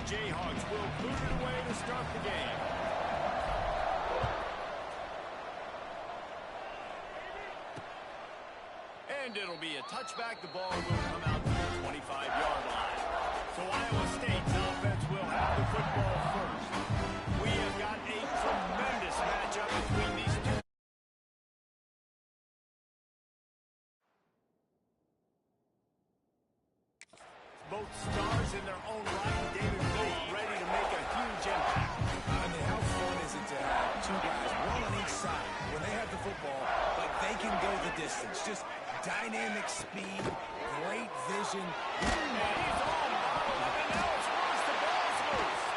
Jayhawks will boot it away to start the game. And it'll be a touchback. The ball will come out to the 25-yard line. So Iowa State's offense will have the football first. We have got a tremendous matchup between these two. Both stars in their own right. David both ready to make a huge impact. I mean, how fun is it to have two guys, one on each side, when they have the football, like they can go the distance. Just dynamic speed, great vision. And he's on. And now it's loose. The ball's loose.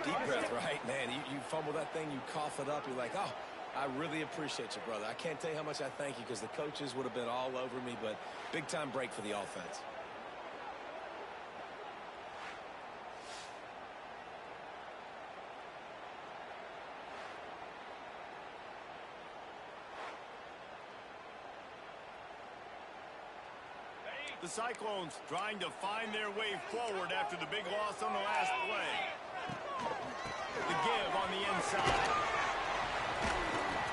Deep breath, right? Man, you fumble that thing, you cough it up, you're like, oh, I really appreciate you, brother. I can't tell you how much I thank you because the coaches would have been all over me, but big-time break for the offense. The Cyclones trying to find their way forward after the big loss on the last play. The give on the inside.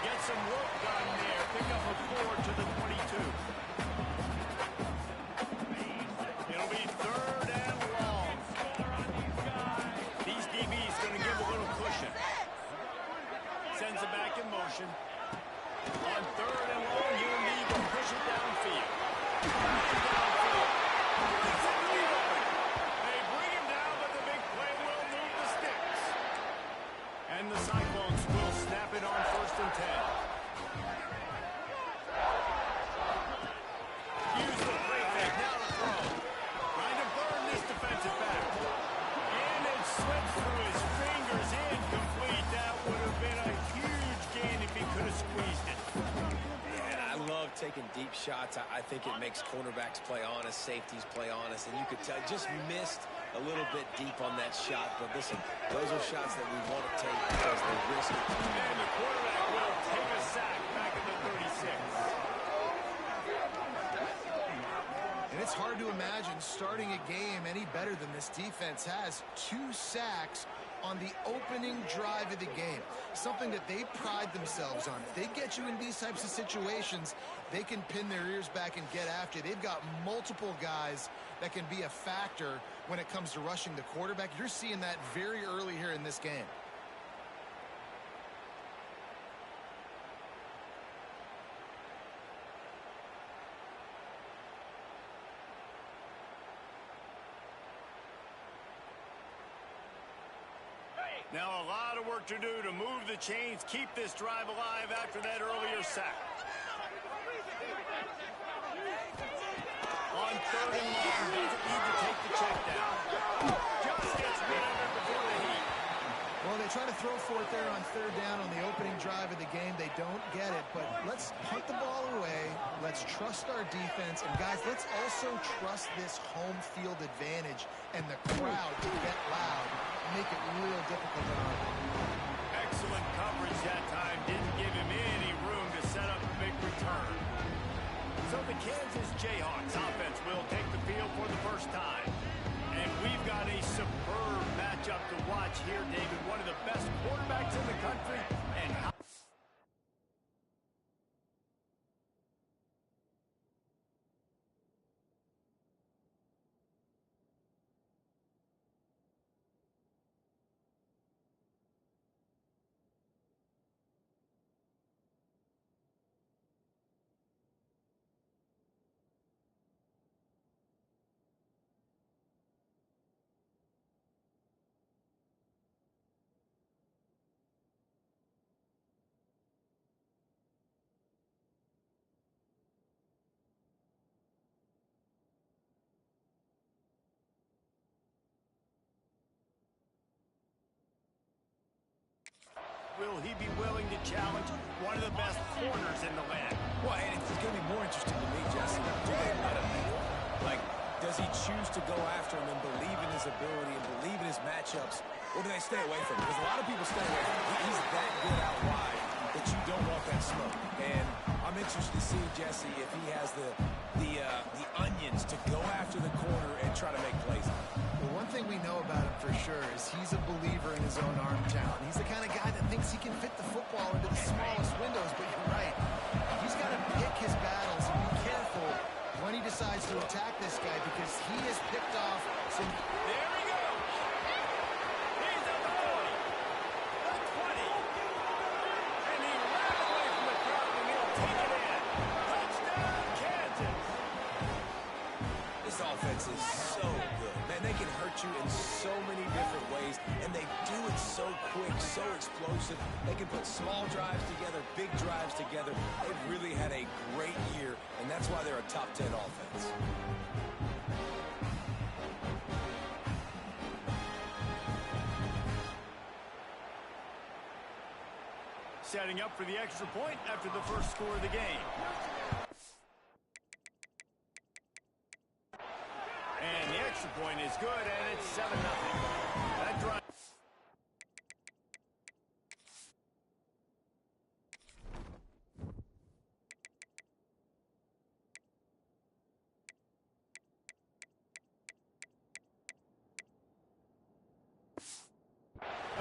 Get some work done there. Pick up a 4 to the 22. It'll be 3rd and long. These DBs going to give a little cushion. Sends it back in motion. On 3rd and long, you need to push it downfield. They bring him down, but the big play will move the sticks. And the Cyclones will snap it on 1st and 10. Use the play fake, now to throw. Trying to burn this defensive back. And it slips through his fingers, incomplete. That would have been a huge gain if he could have squeezed it. I love taking deep shots. I think it makes cornerbacks play honest, safeties play honest, and you could tell just missed a little bit deep on that shot. But listen, those are shots that we want to take because they risk it. And the quarterback will take a sack back at the 36. And it's hard to imagine starting a game any better than this defense has. 2 sacks on the opening drive of the game. Something that they pride themselves on. If they get you in these types of situations, they can pin their ears back and get after you. They've got multiple guys that can be a factor when it comes to rushing the quarterback. You're seeing that very early here in this game. Now a lot of work to do to move the chains, keep this drive alive after that earlier sack. On 3rd and long, doesn't need to take the check down. Just gets rid of it before the heat. Well, they try to throw for it there on 3rd down on the opening drive of the game. They don't get it, but let's punt the ball away. Let's trust our defense. And, guys, let's also trust this home field advantage and the crowd to get loud and make it real difficult on our team. Excellent coverage that time. Didn't give him any room to set up a big return. So the Kansas Jayhawks offense will take the field for the first time. And we've got a superb matchup to watch here, David. One of the best quarterbacks in the country. And how will he be willing to challenge one of the best corners in the land? Well, and it's going to be more interesting to me, Jesse. Do they let him in? Like, does he choose to go after him and believe in his ability and believe in his matchups, or do they stay away from him? Because a lot of people stay away from him. He's that good out wide that you don't want that smoke. And I'm interested to see, Jesse, if he has the the onions to go after the corner and try to make plays. Well, one thing we know about him for sure is he's a believer in his own arm talent. He's the kind of guy that thinks he can fit the football into the smallest windows, but you're right. He's got to pick his battles and be careful when he decides to attack this guy because he has picked off some... There he goes. He's at the 40, the 20, and he ran away from the crowd and he'll take it in. Touchdown, Kansas. This offense is so good. Man, they can hurt you in so many different ways, and they do it so quick, so explosive. They can put small drives together, big drives together. They've really had a great year, and that's why they're a top 10 offense. Setting up for the extra point after the first score of the game. And the extra point is good, and it's 7-0. That drive.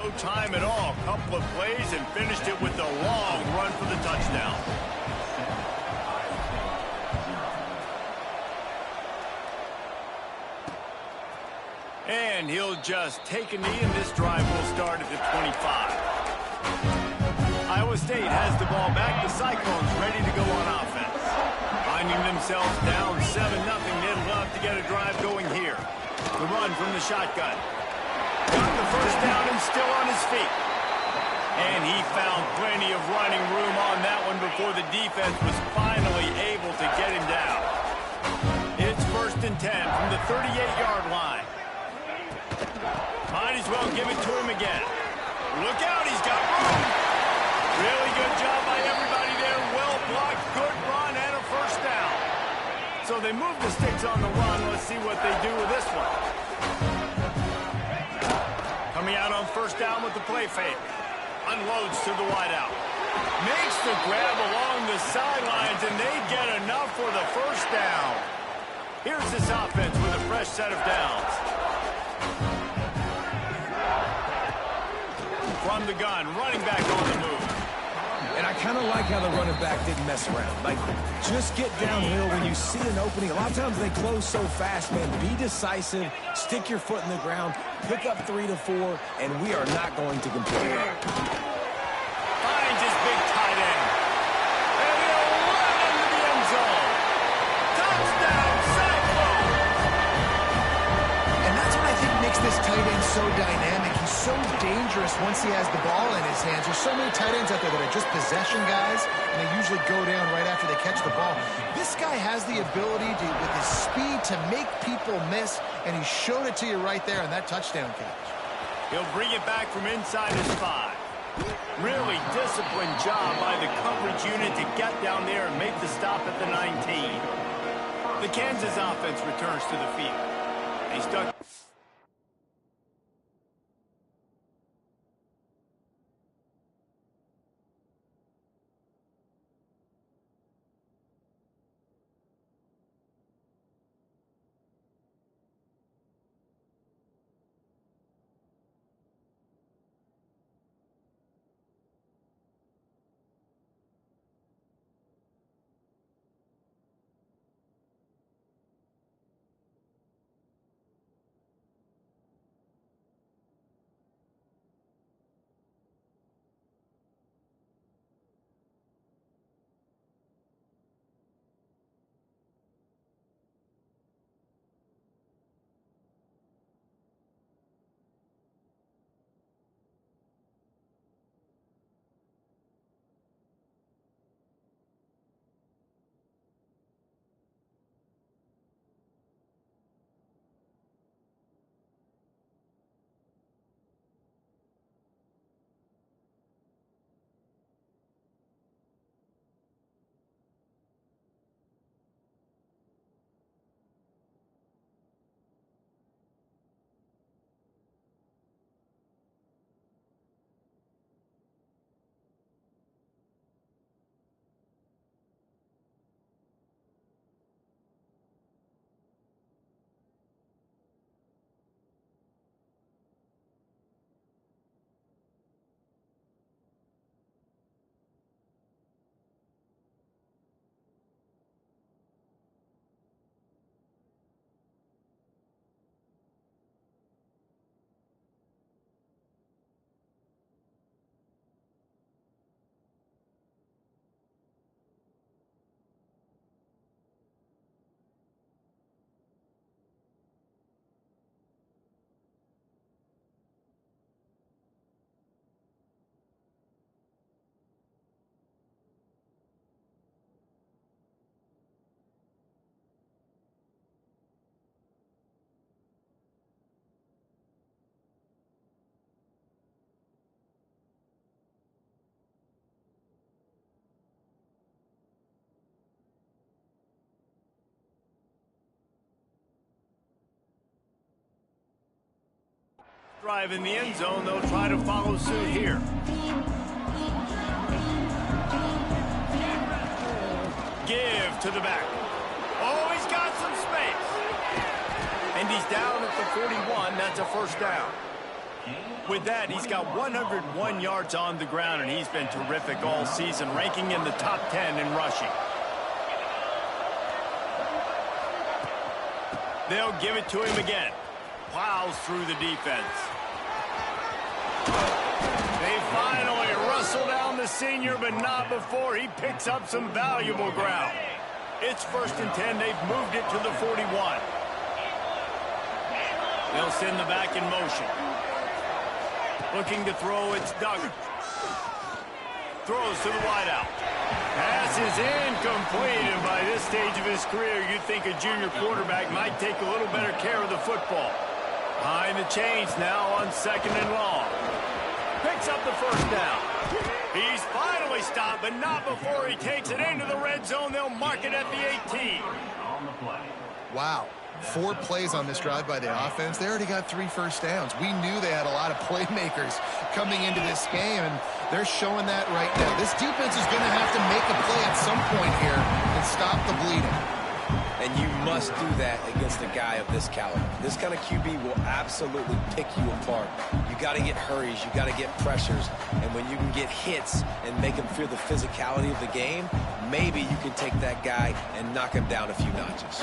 No time at all. Couple of plays and finished it with a long run for the touchdown. And he'll just take a knee, and this drive will start at the 25. Iowa State has the ball back. The Cyclones ready to go on offense. Finding themselves down 7-0, they'd love to get a drive going here. The run from the shotgun. Got the first down and still on his feet. And he found plenty of running room on that one before the defense was finally able to get him down. It's 1st and 10 from the 38-yard line. Might as well give it to him again. Look out, he's got room. Really good job by everybody there. Well blocked, good run, and a first down. So they move the sticks on the run. Let's see what they do with this one. Coming out on first down with the play fake. Unloads to the wideout. Makes the grab along the sidelines, and they get enough for the first down. Here's this offense with a fresh set of downs. From the gun, running back on the move. And I kind of like how the running back didn't mess around. Like, just get downhill when you see an opening. A lot of times they close so fast, man. Be decisive, stick your foot in the ground, pick up 3 to 4, and we are not going to complain. Finds his big tight end. And he'll run into the end zone. Touchdown, Cyclone! And that's what I think makes this tight end so dynamic. He's so dangerous once he has the ball in his hands. There's so many tight ends out there that are just possession guys, and they usually go down right after they catch the ball. This guy has the ability to, with his speed, to make people miss, and he showed it to you right there on that touchdown catch. He'll bring it back from inside his 5. Really disciplined job by the coverage unit to get down there and make the stop at the 19. The Kansas offense returns to the field. He's stuck. Drive in the end zone, they'll try to follow suit here. Give to the back. Oh, he's got some space. And he's down at the 41. That's a first down. With that, he's got 101 yards on the ground, and he's been terrific all season, ranking in the top 10 in rushing. They'll give it to him again. Plows through the defense. They finally wrestle down the senior, but not before he picks up some valuable ground. It's 1st and 10. They've moved it to the 41. They'll send the back in motion. Looking to throw, it's Duggar. Throws to the wideout. Pass is incomplete, and by this stage of his career, you'd think a junior quarterback might take a little better care of the football. Behind the chains now on 2nd and long. Picks up the first down. He's finally stopped, but not before he takes it into the red zone. They'll mark it at the 18. Wow. 4 plays on this drive by the offense. They already got 3 first downs. We knew they had a lot of playmakers coming into this game, and they're showing that right now. This defense is going to have to make a play at some point here and stop the bleeding. And you must do that against a guy of this caliber. This kind of QB will absolutely pick you apart. You got to get hurries. You got to get pressures. And when you can get hits and make him feel the physicality of the game, maybe you can take that guy and knock him down a few notches.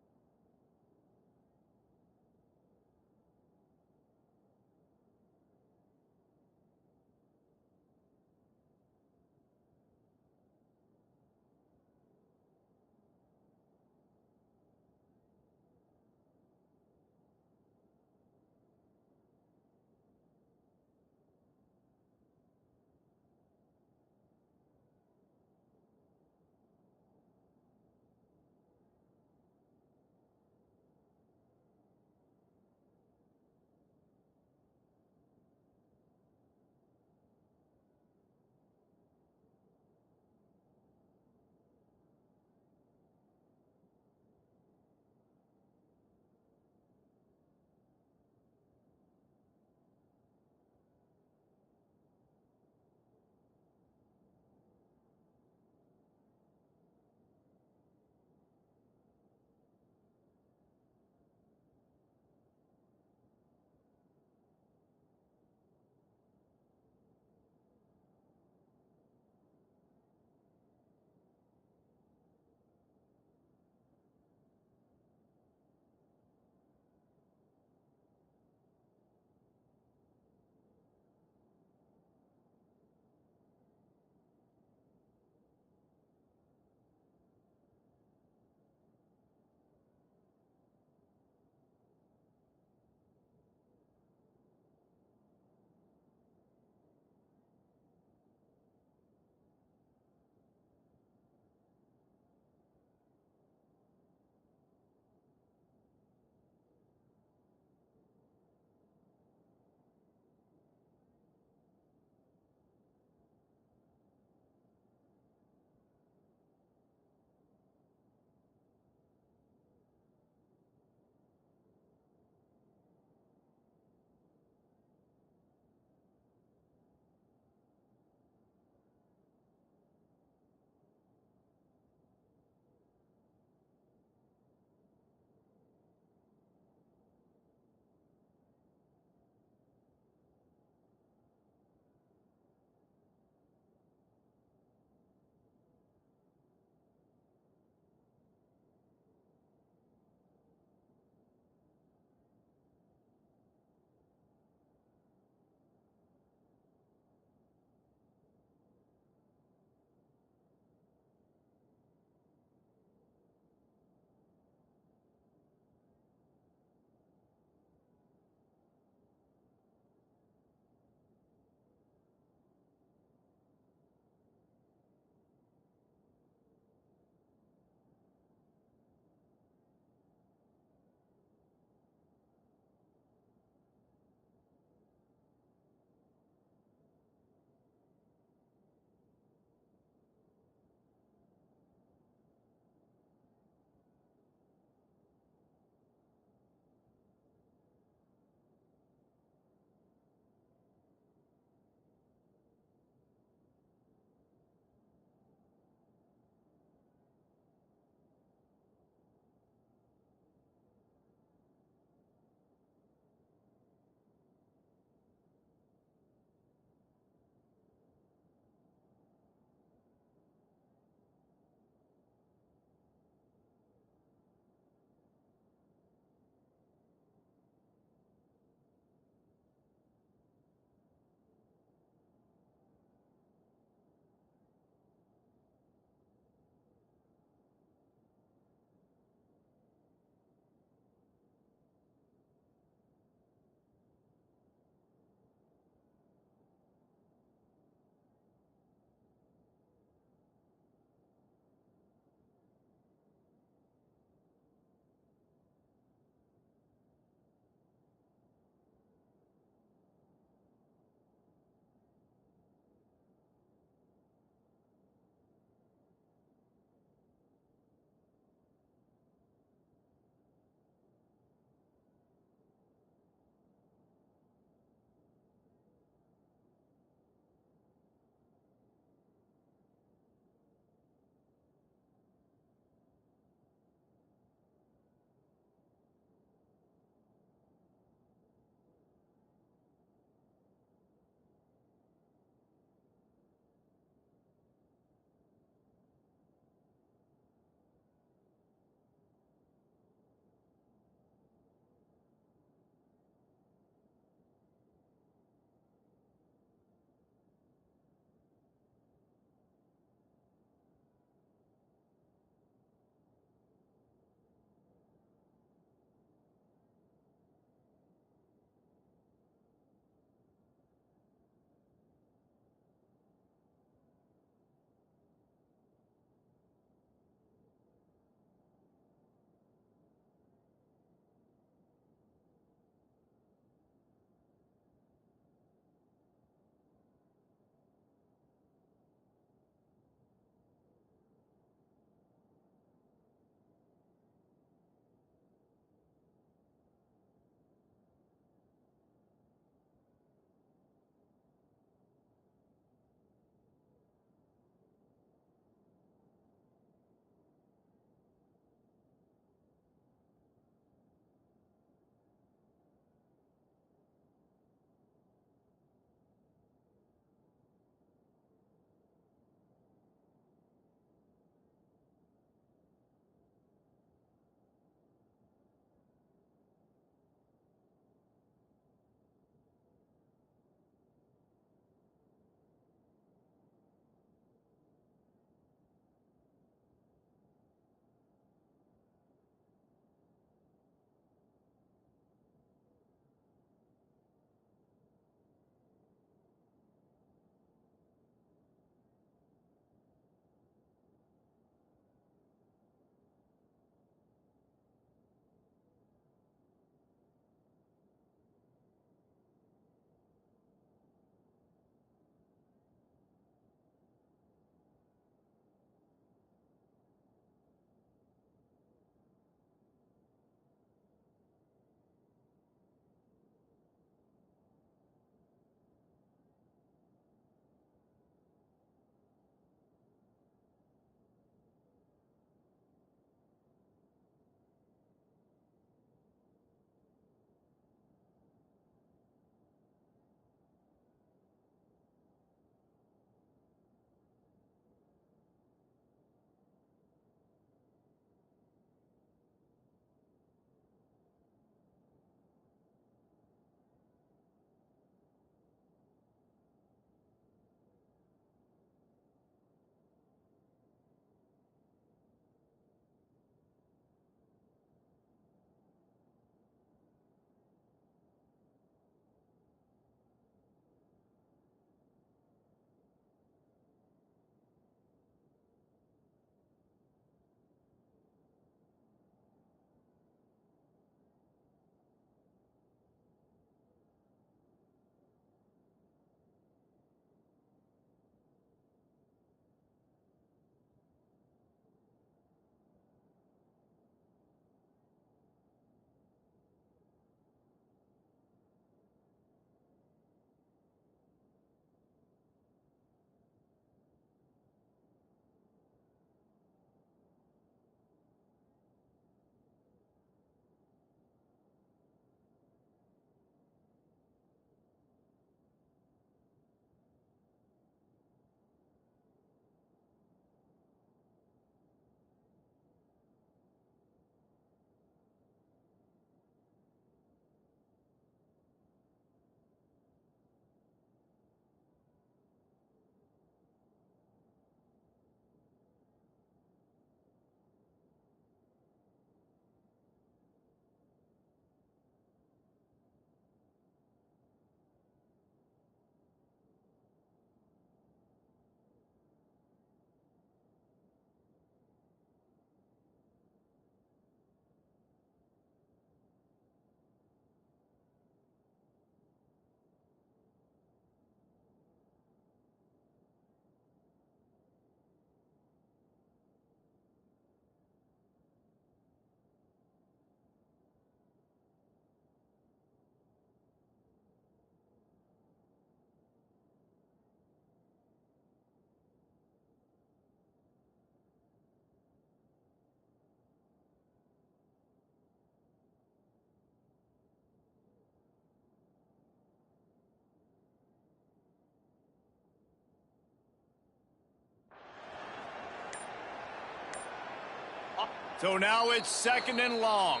So now it's 2nd and long.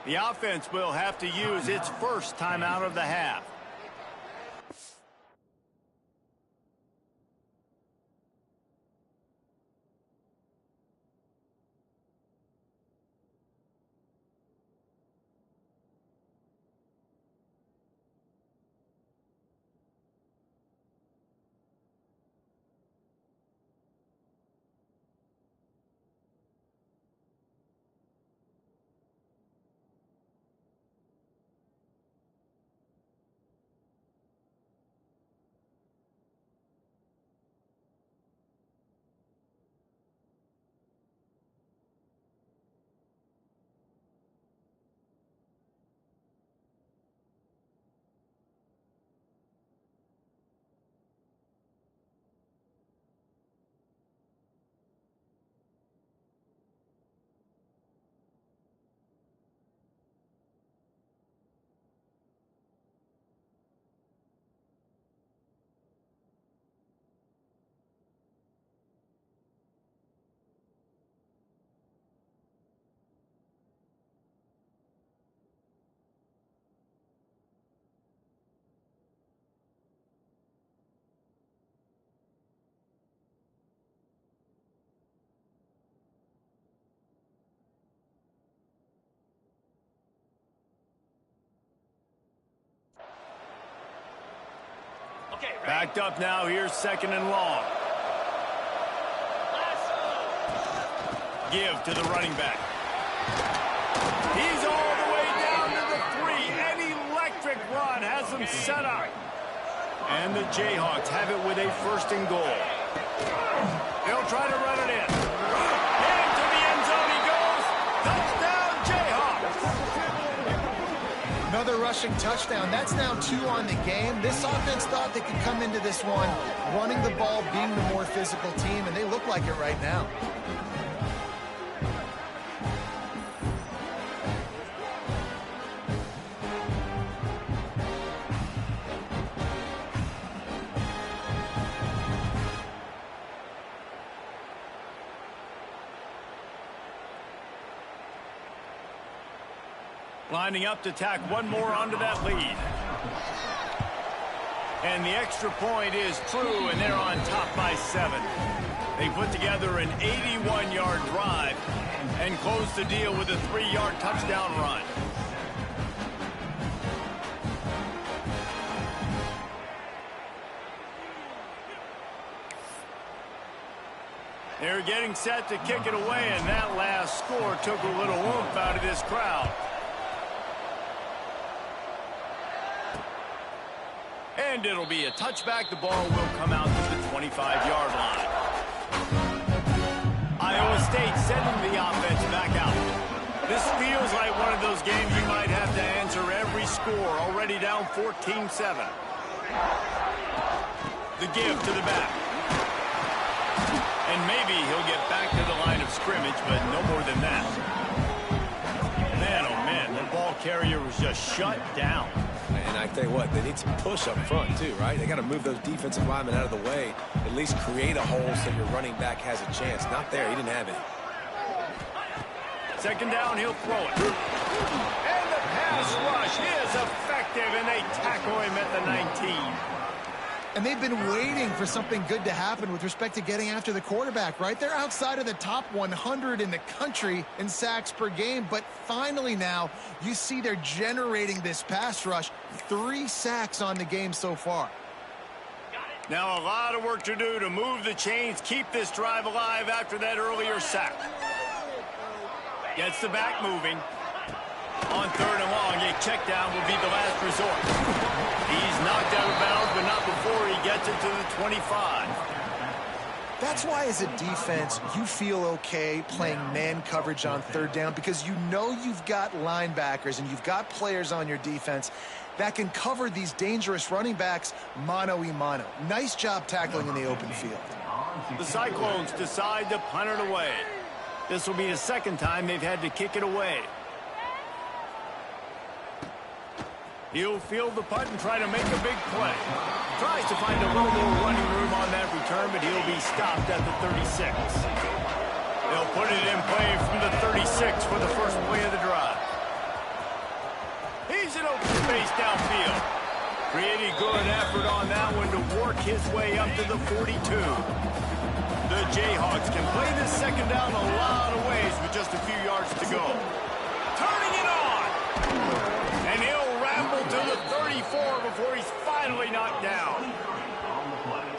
The offense will have to use its first timeout of the half. Backed up now. Here's 2nd and long. Give to the running back. He's all the way down to the 3. An electric run has him set up. And the Jayhawks have it with a 1st and goal. They'll try to run it in. Into the end zone he goes. Touchdown, Jayhawks. Another rushing touchdown. That's now 2 on the game. This offense thought they could come into this one running the ball, being the more physical team, and they look like it right now. Lining up to tack one more onto that lead. And the extra point is true, and they're on top by 7. They put together an 81-yard drive and close the deal with a 3-yard touchdown run. They're getting set to kick it away, and that last score took a little oomph out of this crowd. And it'll be a touchback. The ball will come out to the 25-yard line. Iowa State sending the offense back out. This feels like one of those games you might have to answer every score. Already down 14-7. The give to the back. And maybe he'll get back to the line of scrimmage, but no more than that. Man, oh man, the ball carrier was just shut down. And I tell you what, they need some push up front too, right? They got to move those defensive linemen out of the way, at least create a hole so your running back has a chance. Not there, he didn't have it. 2nd down, he'll throw it. And the pass rush is effective, and they tackle him at the 19. And they've been waiting for something good to happen with respect to getting after the quarterback, right? They're outside of the top 100 in the country in sacks per game, but finally now you see they're generating this pass rush. 3 sacks on the game so far. Now a lot of work to do to move the chains, keep this drive alive after that earlier sack. Gets the back moving. On 3rd and long, a check down will be the last resort. He's knocked out of bounds, but not before he gets it to the 25. That's why as a defense, you feel okay playing man coverage on 3rd down, because you know you've got linebackers and you've got players on your defense that can cover these dangerous running backs mano-a-mano. Nice job tackling in the open field. The Cyclones decide to punt it away. This will be the 2nd time they've had to kick it away. He'll field the punt and try to make a big play. Tries to find a little more running room on that return, but he'll be stopped at the 36. 2nd and 10 They'll put it in play from the 36 for the first play of the drive. He's in open space downfield. Pretty good effort on that one to work his way up to the 42. The Jayhawks can play this second down a lot of ways with just a few yards to go. Turning it on. And he'll ramble to the 34 before he's finally knocked down.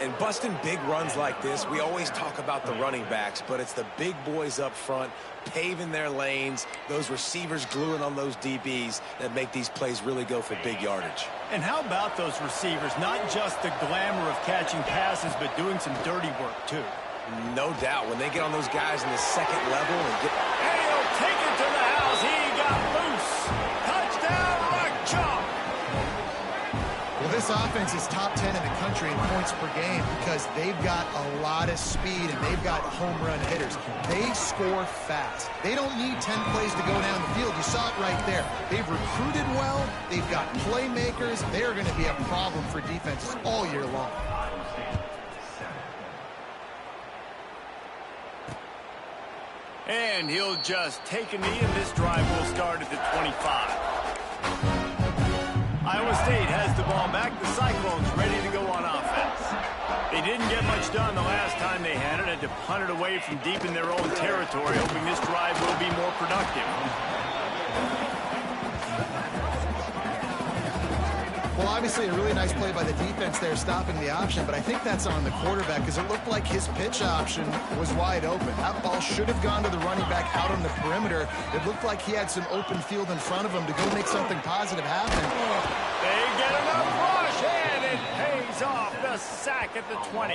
And busting big runs like this, we always talk about the running backs, but it's the big boys up front, paving their lanes, those receivers gluing on those DBs that make these plays really go for big yardage. And how about those receivers? Not just the glamour of catching passes, but doing some dirty work, too. No doubt. When they get on those guys in the second level and get... And he'll take it to the house. He got loose. Touchdown, Rock Chalk. Well, this offense is top 10 in the country in points per game because they've got a lot of speed and they've got home run hitters. They score fast. They don't need 10 plays to go down the field. You saw it right there. They've recruited well. They've got playmakers. They're going to be a problem for defenses all year long. And he'll just take a knee, and this drive will start at the 25. Iowa State has the ball back. The Cyclones ready to go on offense. They didn't get much done the last time they had it. Had to punt it away from deep in their own territory, hoping this drive will be more productive. Well, obviously a really nice play by the defense there stopping the option, but I think that's on the quarterback because it looked like his pitch option was wide open. That ball should have gone to the running back out on the perimeter. It looked like he had some open field in front of him to go make something positive happen. They get enough rush, and it pays off. The sack at the 20.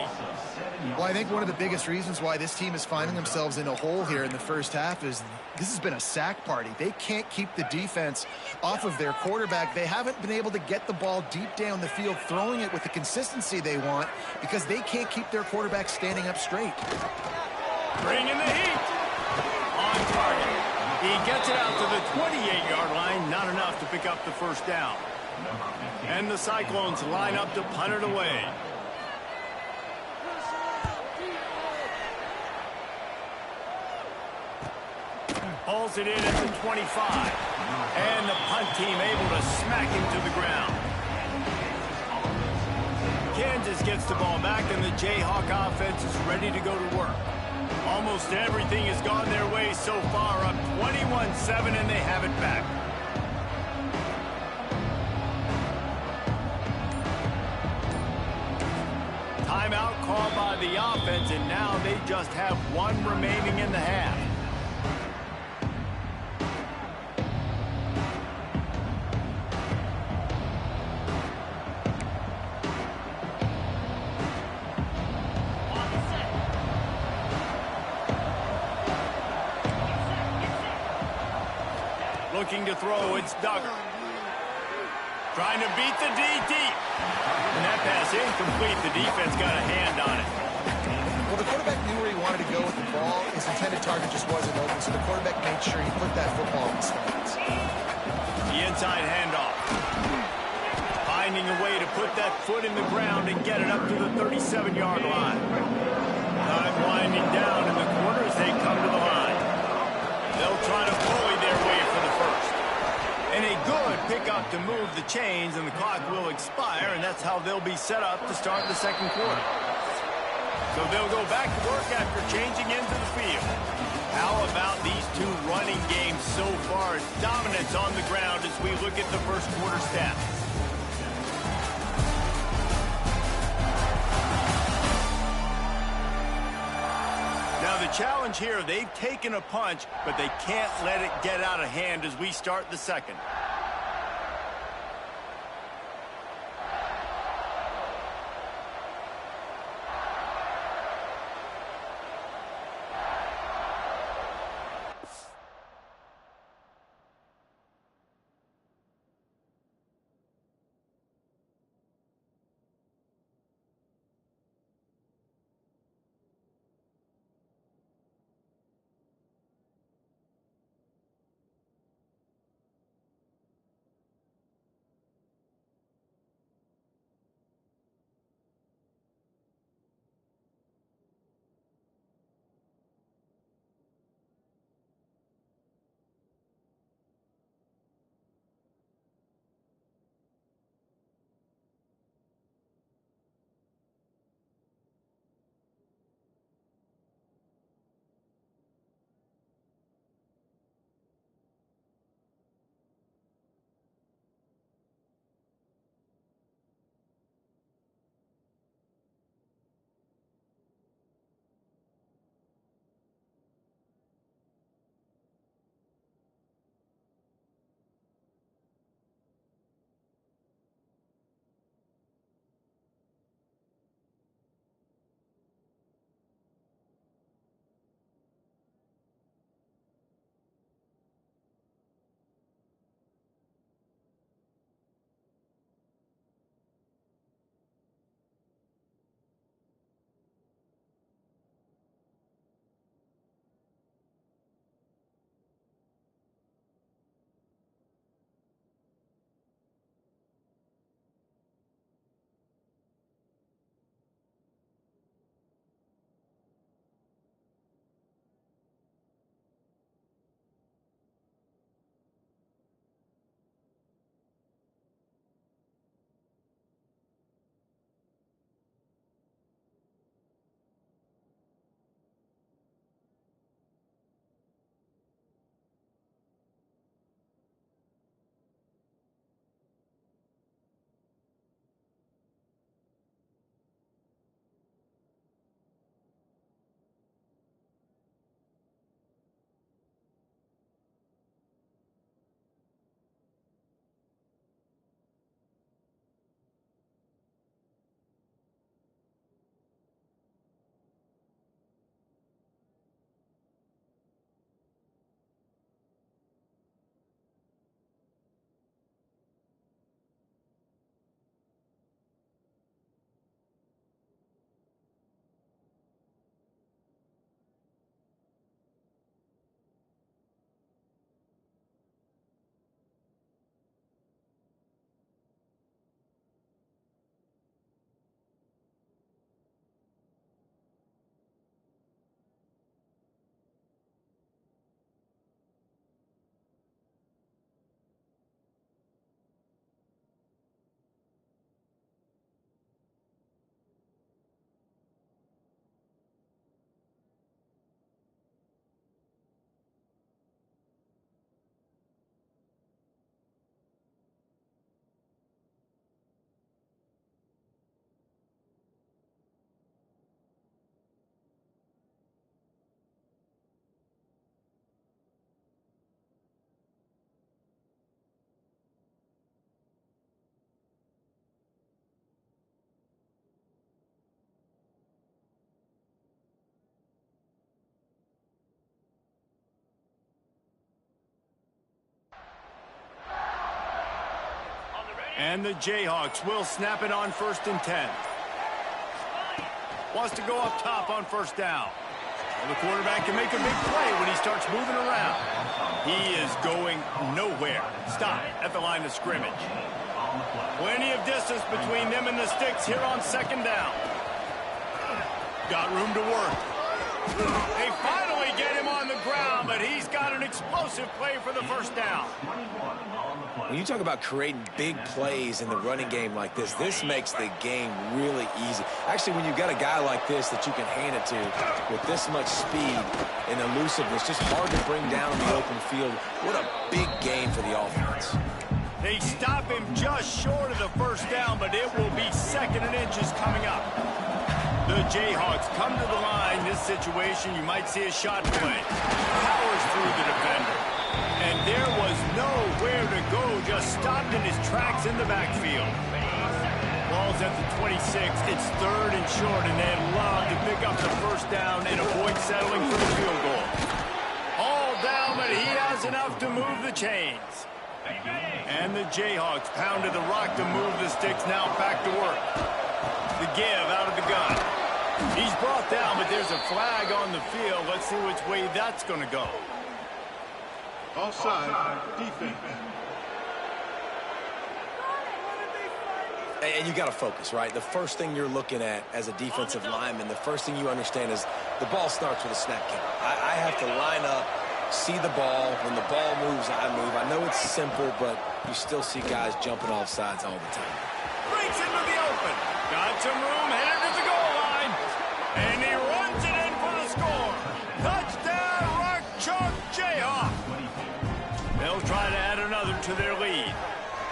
Well, I think one of the biggest reasons why this team is finding themselves in a hole here in the first half is this has been a sack party. They can't keep the defense off of their quarterback. They haven't been able to get the ball deep down the field, throwing it with the consistency they want because they can't keep their quarterback standing up straight. Bringing the heat. On target. He gets it out to the 28-yard line. Not enough to pick up the first down. And the Cyclones line up to punt it away. Pulls it in at the 25. And the punt team able to smack him to the ground. Kansas gets the ball back, and the Jayhawk offense is ready to go to work. Almost everything has gone their way so far, up 21-7, and they have it back. Timeout called by the offense, and now they just have one remaining in the half. Looking to throw, it's Duggar. Trying to beat the D deep. And that pass incomplete. The defense got a hand on it. Well, the quarterback knew where he wanted to go with the ball. His intended target just wasn't open, so the quarterback made sure he put that football in the stands. The inside handoff. Finding a way to put that foot in the ground and get it up to the 37-yard line. Time winding down in the corner as they come to the line. They'll try to bully their way for the first. And a good pickup to move the chains, and the clock will expire, and that's how they'll be set up to start the second quarter. So they'll go back to work after changing into the field. How about these two running games so far? Dominance on the ground as we look at the first quarter stats. Now the challenge here, they've taken a punch, but they can't let it get out of hand as we start the second. And the Jayhawks will snap it on 1st and 10. Wants to go up top on 1st down. Well, the quarterback can make a big play when he starts moving around. He is going nowhere. Stop at the line of scrimmage. Plenty of distance between them and the sticks here on 2nd down. Got room to work. They finally get him on the ground, but he's got an explosive play for the 1st down. When you talk about creating big plays in the running game like this, this makes the game really easy. Actually, when you've got a guy like this that you can hand it to with this much speed and elusiveness, just hard to bring down in the open field. What a big game for the offense. They stop him just short of the 1st down, but it will be 2nd and inches coming up. The Jayhawks come to the line. This situation, you might see a shot play. Powers through the defender. And there was nowhere to go, just stopped in his tracks in the backfield. Ball's at the 26. It's 3rd and short, and they'd love to pick up the 1st down and avoid settling for the field goal. All down, but he has enough to move the chains. And the Jayhawks pounded the rock to move the sticks. Now back to work. The give out of the gun. He's brought down, but there's a flag on the field. Let's see which way that's going to go. Offside, defense. And you got to focus, right? The first thing you're looking at as a defensive lineman, the first thing you understand is the ball starts with a snap count. I have to line up, see the ball. When the ball moves, I move. I know it's simple, but you still see guys jumping off sides all the time. Breaks into the open. Got some room, headed to the goal line. And he runs it in for the score. Touchdown, Rock Chalk Jayhawk. They'll try to add another to their lead.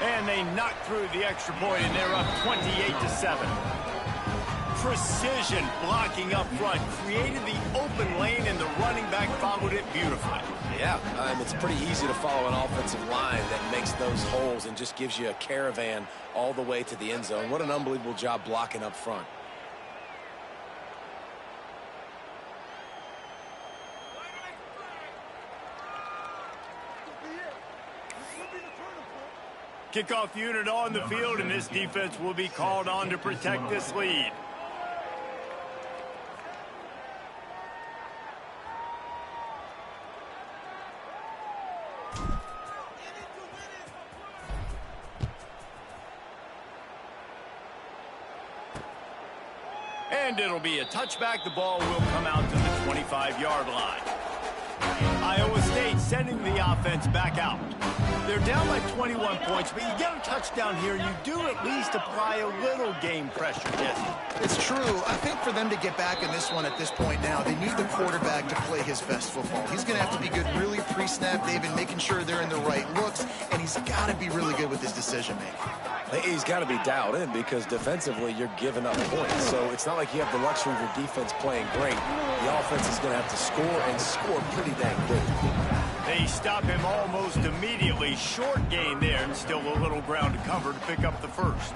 And they knock through the extra point, and they're up 28-7. Precision blocking up front created the open lane, and the running back followed it beautifully. Yeah, it's pretty easy to follow an offensive line that makes those holes and just gives you a caravan all the way to the end zone. What an unbelievable job blocking up front. Kickoff unit on the field, and this defense will be called on to protect this lead. And it'll be a touchback. The ball will come out to the 25-yard line. Iowa State sending the offense back out. They're down by 21 points, but you get a touchdown here, you do at least apply a little game pressure, Jesse. It's true. I think for them to get back in this one at this point now, they need the quarterback to play his best football. He's going to have to be good really pre-snap, David, making sure they're in the right looks, and he's got to be really good with his decision-making. He's got to be dialed in because defensively you're giving up points. So it's not like you have the luxury of your defense playing great. The offense is going to have to score and score pretty dang good. They stop him almost immediately. Short gain there, and still a little ground to cover to pick up the 1st.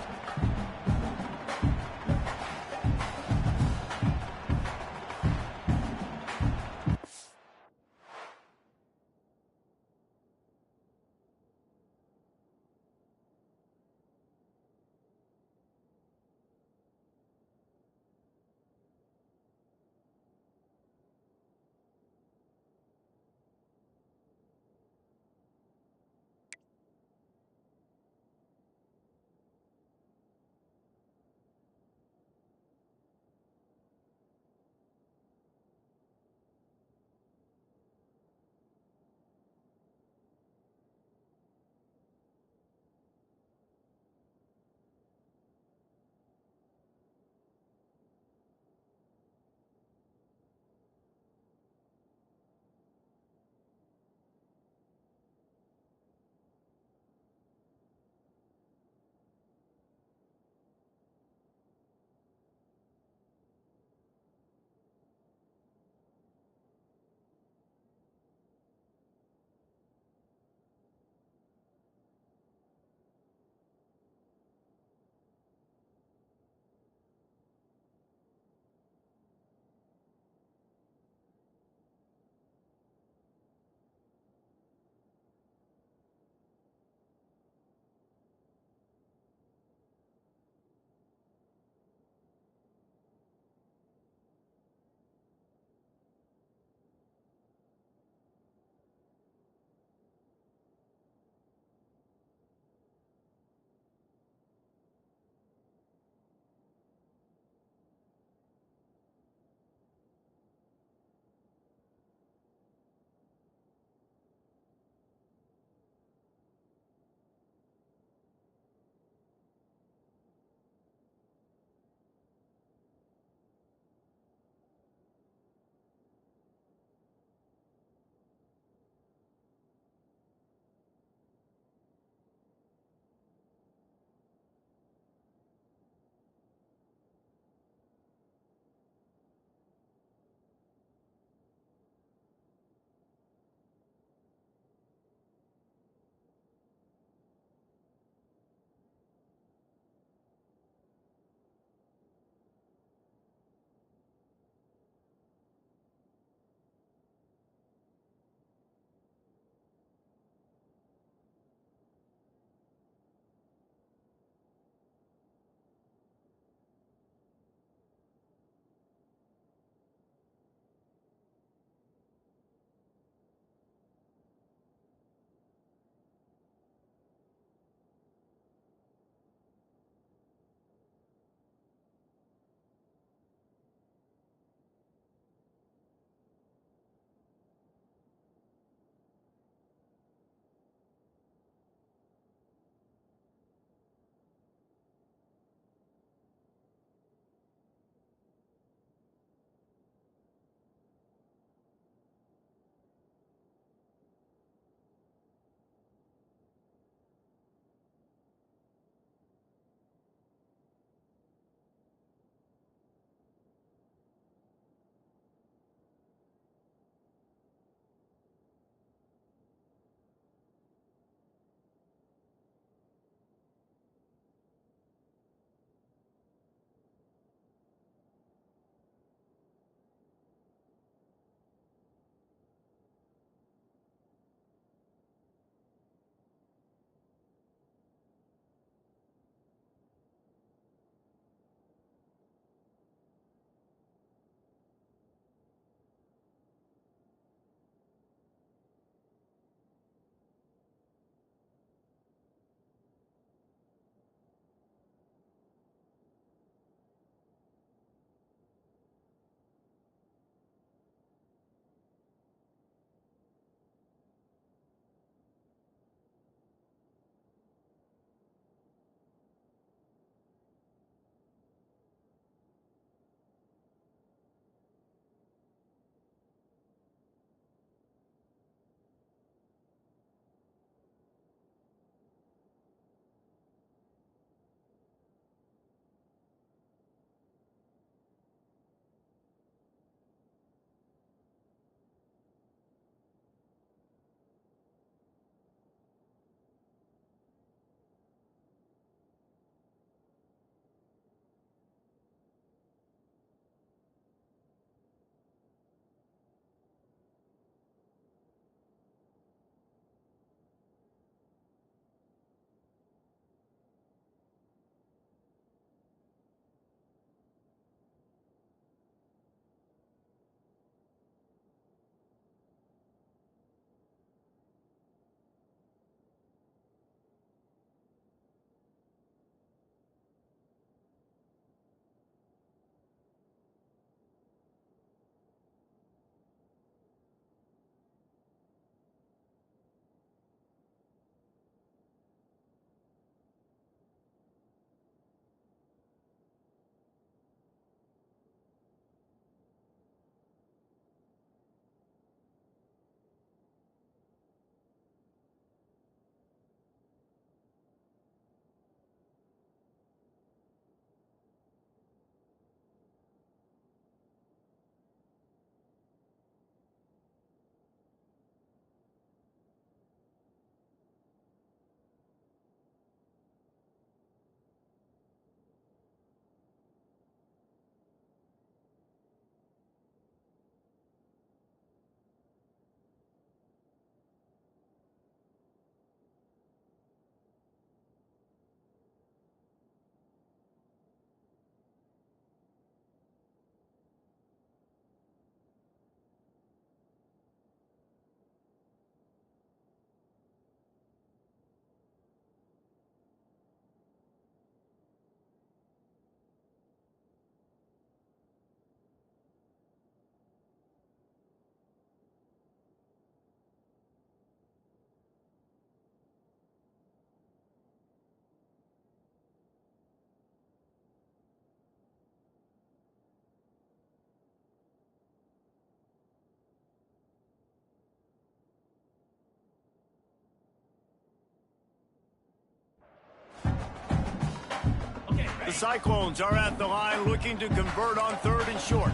The Cyclones are at the line looking to convert on 3rd and short.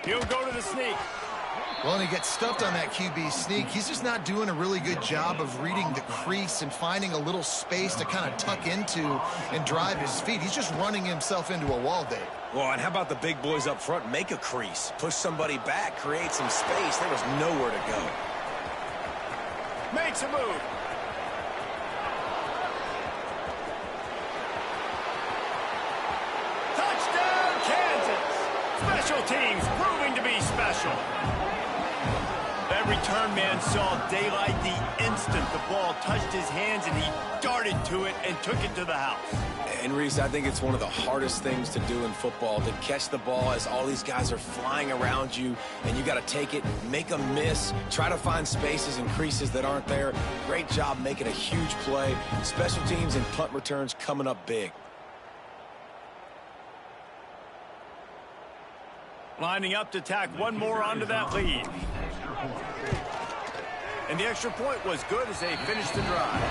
He'll go to the sneak. Well, and he gets stuffed on that QB sneak. He's just not doing a really good job of reading the crease and finding a little space to kind of tuck into and drive his feet. He's just running himself into a wall, Dave. Well, and how about the big boys up front? Make a crease. Push somebody back. Create some space. There was nowhere to go. Makes a move. Touchdown, Kansas. Special teams proving to be special. That return man saw daylight the instant the ball touched his hands, and he darted to it and took it to the house. And Reese, I think it's one of the hardest things to do in football, to catch the ball as all these guys are flying around you, and you got to take it, make a miss, try to find spaces and creases that aren't there. Great job making a huge play. Special teams and punt returns coming up big. Lining up to tack one more onto that lead. And the extra point was good as they finished the drive.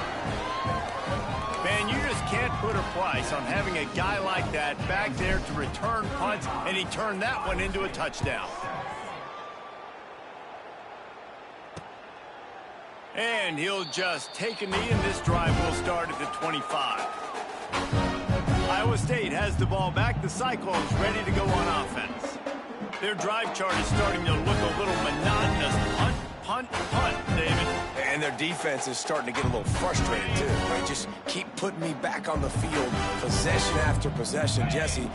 Man, you just can't put a price on having a guy like that back there to return punts, and he turned that one into a touchdown. And he'll just take a knee, and this drive will start at the 25. Iowa State has the ball back. The Cyclones ready to go on offense. Their drive chart is starting to look a little monotonous. Punt, punt, punt, David. And their defense is starting to get a little frustrated, too. They just keep putting me back on the field, possession after possession. Jesse,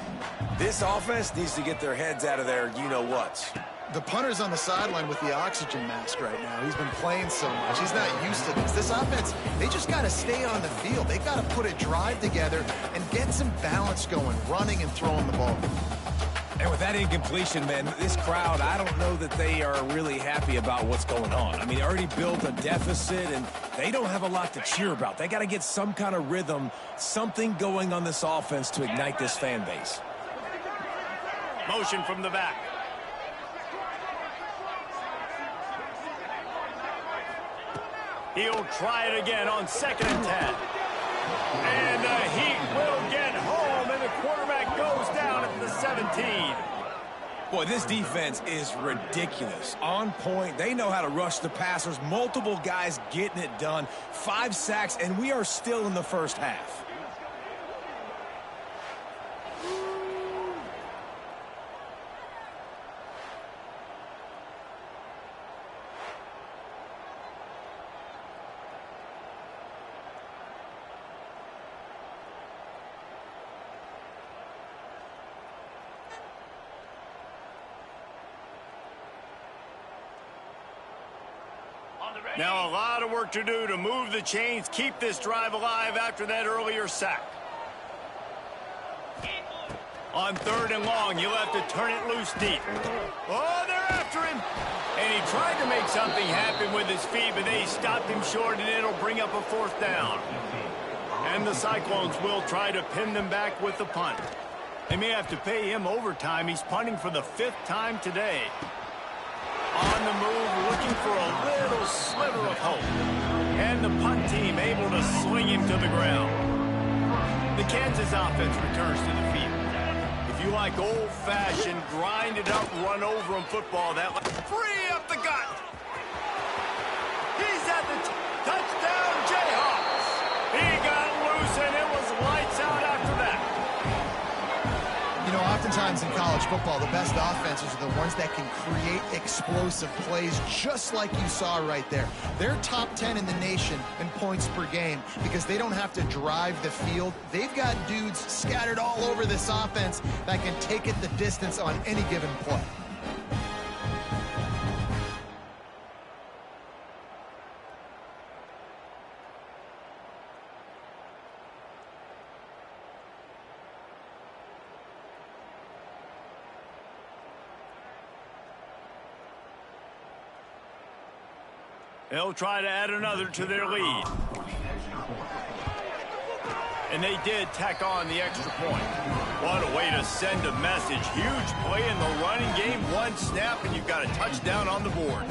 this offense needs to get their heads out of their you-know-whats. The punter's on the sideline with the oxygen mask right now. He's been playing so much. He's not used to this. This offense, they just got to stay on the field. They've got to put a drive together and get some balance going, running and throwing the ball. And with that incompletion, man, this crowd, I don't know that they are really happy about what's going on. I mean, they already built a deficit, and they don't have a lot to cheer about. They got to get some kind of rhythm, something going on this offense to ignite this fan base. Motion from the back. He'll try it again on 2nd and 10. And the Heat will get home, and the quarterback goes down at the 17. Boy, this defense is ridiculous. On point. They know how to rush the passers. Multiple guys getting it done. 5 sacks, and we are still in the first half. Now a lot of work to do to move the chains, keep this drive alive after that earlier sack. On 3rd and long, you'll have to turn it loose deep. Oh, they're after him. And he tried to make something happen with his feet, but they stopped him short, and it'll bring up a 4th down. And the Cyclones will try to pin them back with the punt. They may have to pay him overtime. He's punting for the 5th time today. On the move, looking for a little sliver of hope. And the punt team able to swing him to the ground. The Kansas offense returns to the field. If you like old-fashioned, grind-it-up, run-over-'em football, that free up the gut. He's at the touchdown, Jayhawks. He got loose, and it was lights out after that. You know, oftentimes in college football, the best offenses are the ones that can create explosive plays, just like you saw right there. They're top 10 in the nation in points per game because they don't have to drive the field. They've got dudes scattered all over this offense that can take it the distance on any given play. They'll try to add another to their lead. And they did tack on the extra point. What a way to send a message. Huge play in the running game. 1 snap, and you've got a touchdown on the board.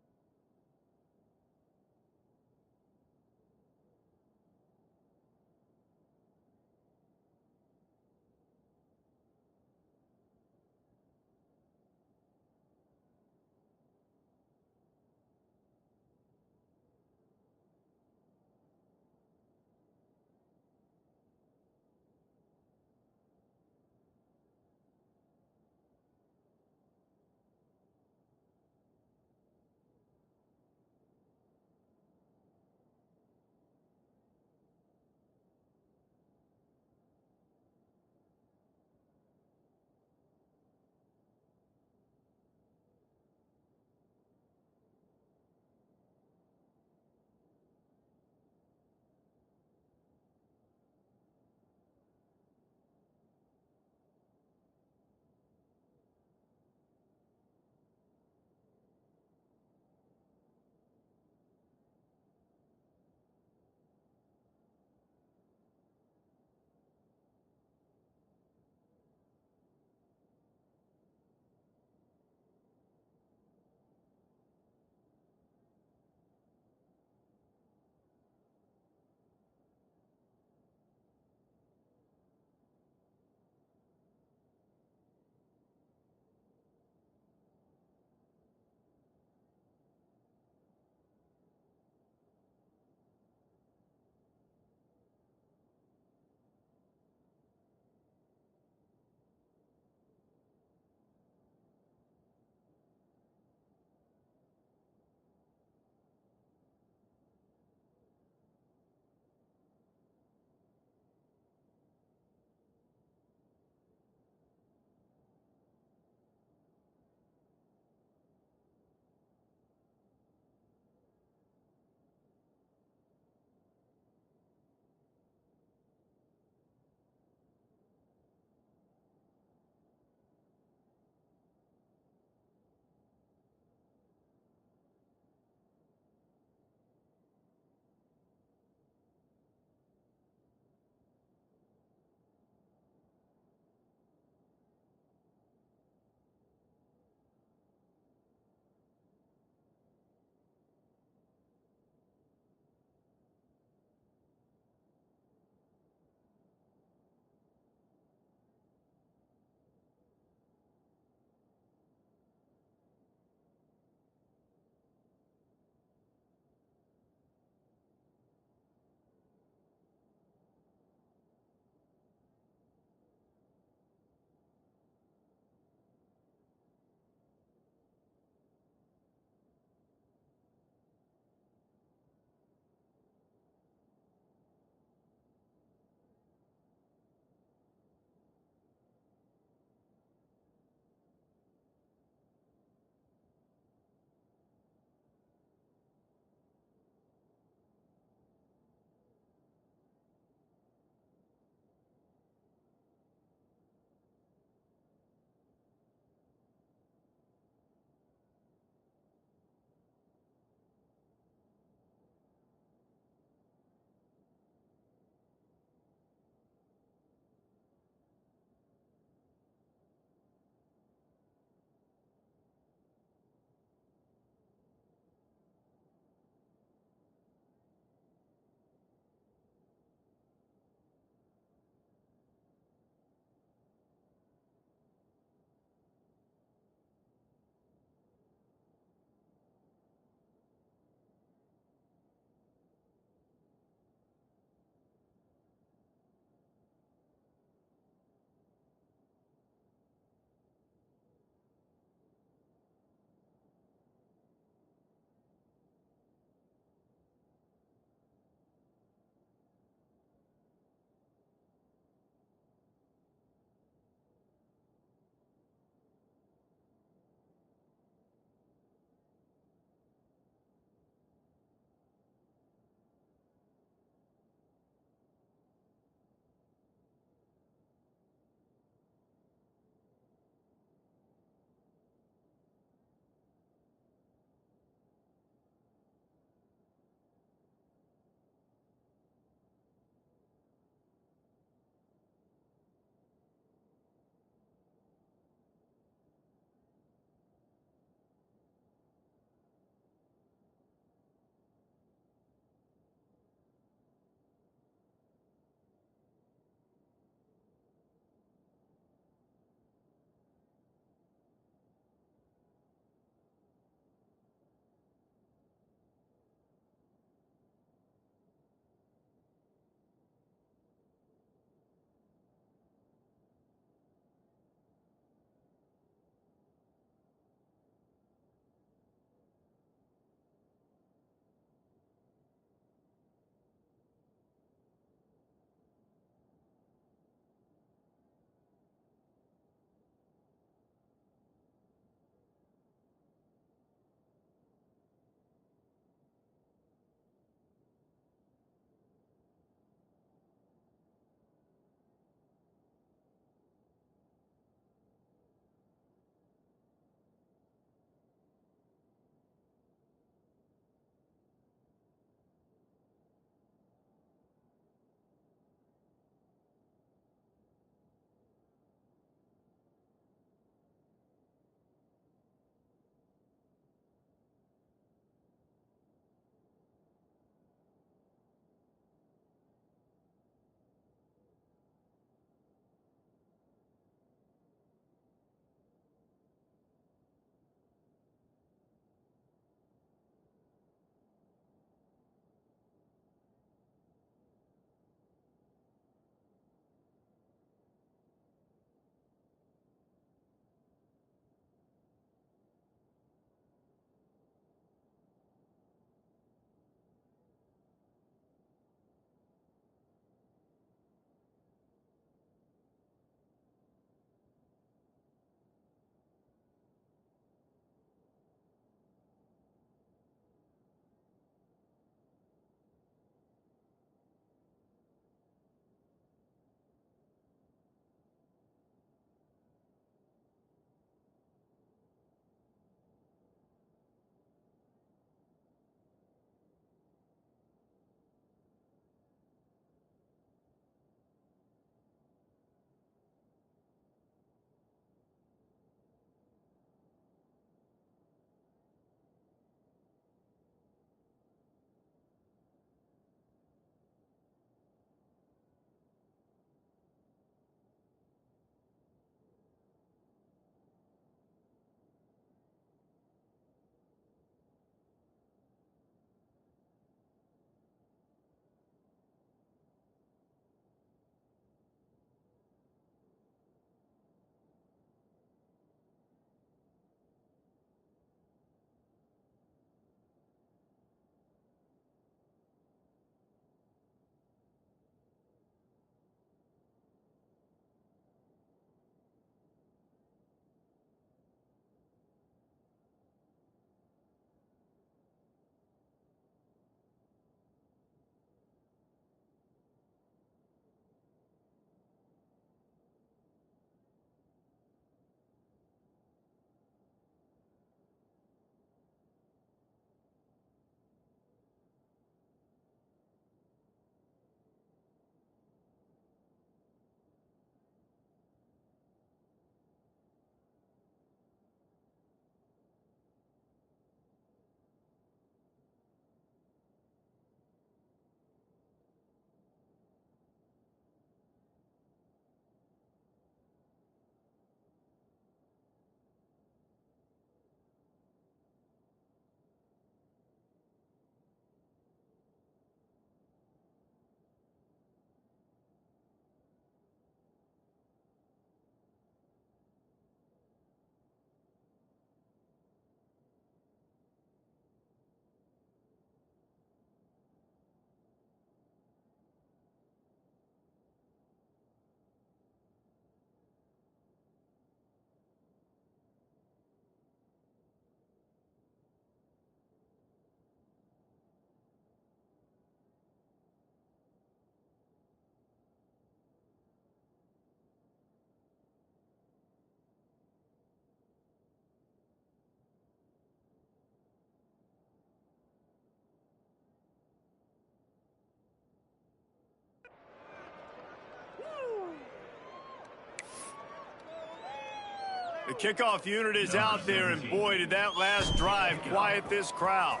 The kickoff unit is out there, and boy, did that last drive quiet this crowd.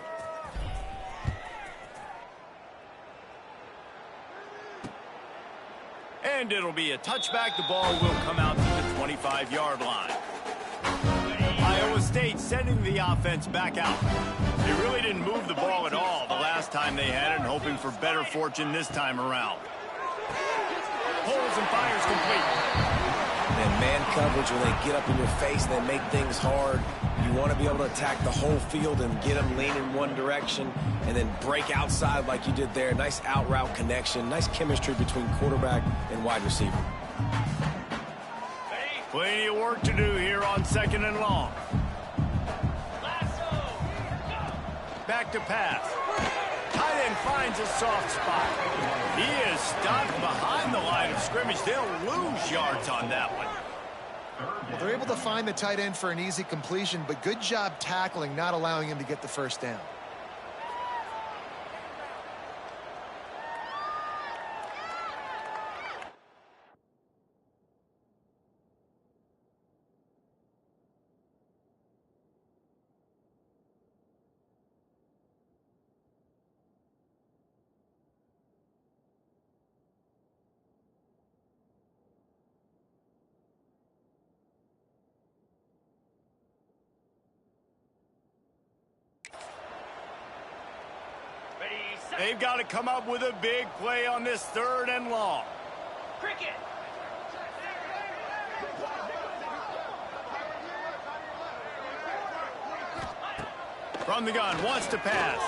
And it'll be a touchback. The ball will come out to the 25-yard line. Iowa State sending the offense back out. They really didn't move the ball at all the last time they had it, and hoping for better fortune this time around. Pulls and fires complete. And man coverage, when they get up in your face, they make things hard. You want to be able to attack the whole field and get them leaning one direction and then break outside like you did there. Nice out route connection. Nice chemistry between quarterback and wide receiver. Plenty of work to do here on 2nd and long. Back to pass. Tight end finds a soft spot. He is stopped behind the line of scrimmage. They'll lose yards on that one. Well, they're able to find the tight end for an easy completion, but good job tackling, not allowing him to get the first down. They've got to come up with a big play on this 3rd and long. Cricket. From the gun, wants to pass.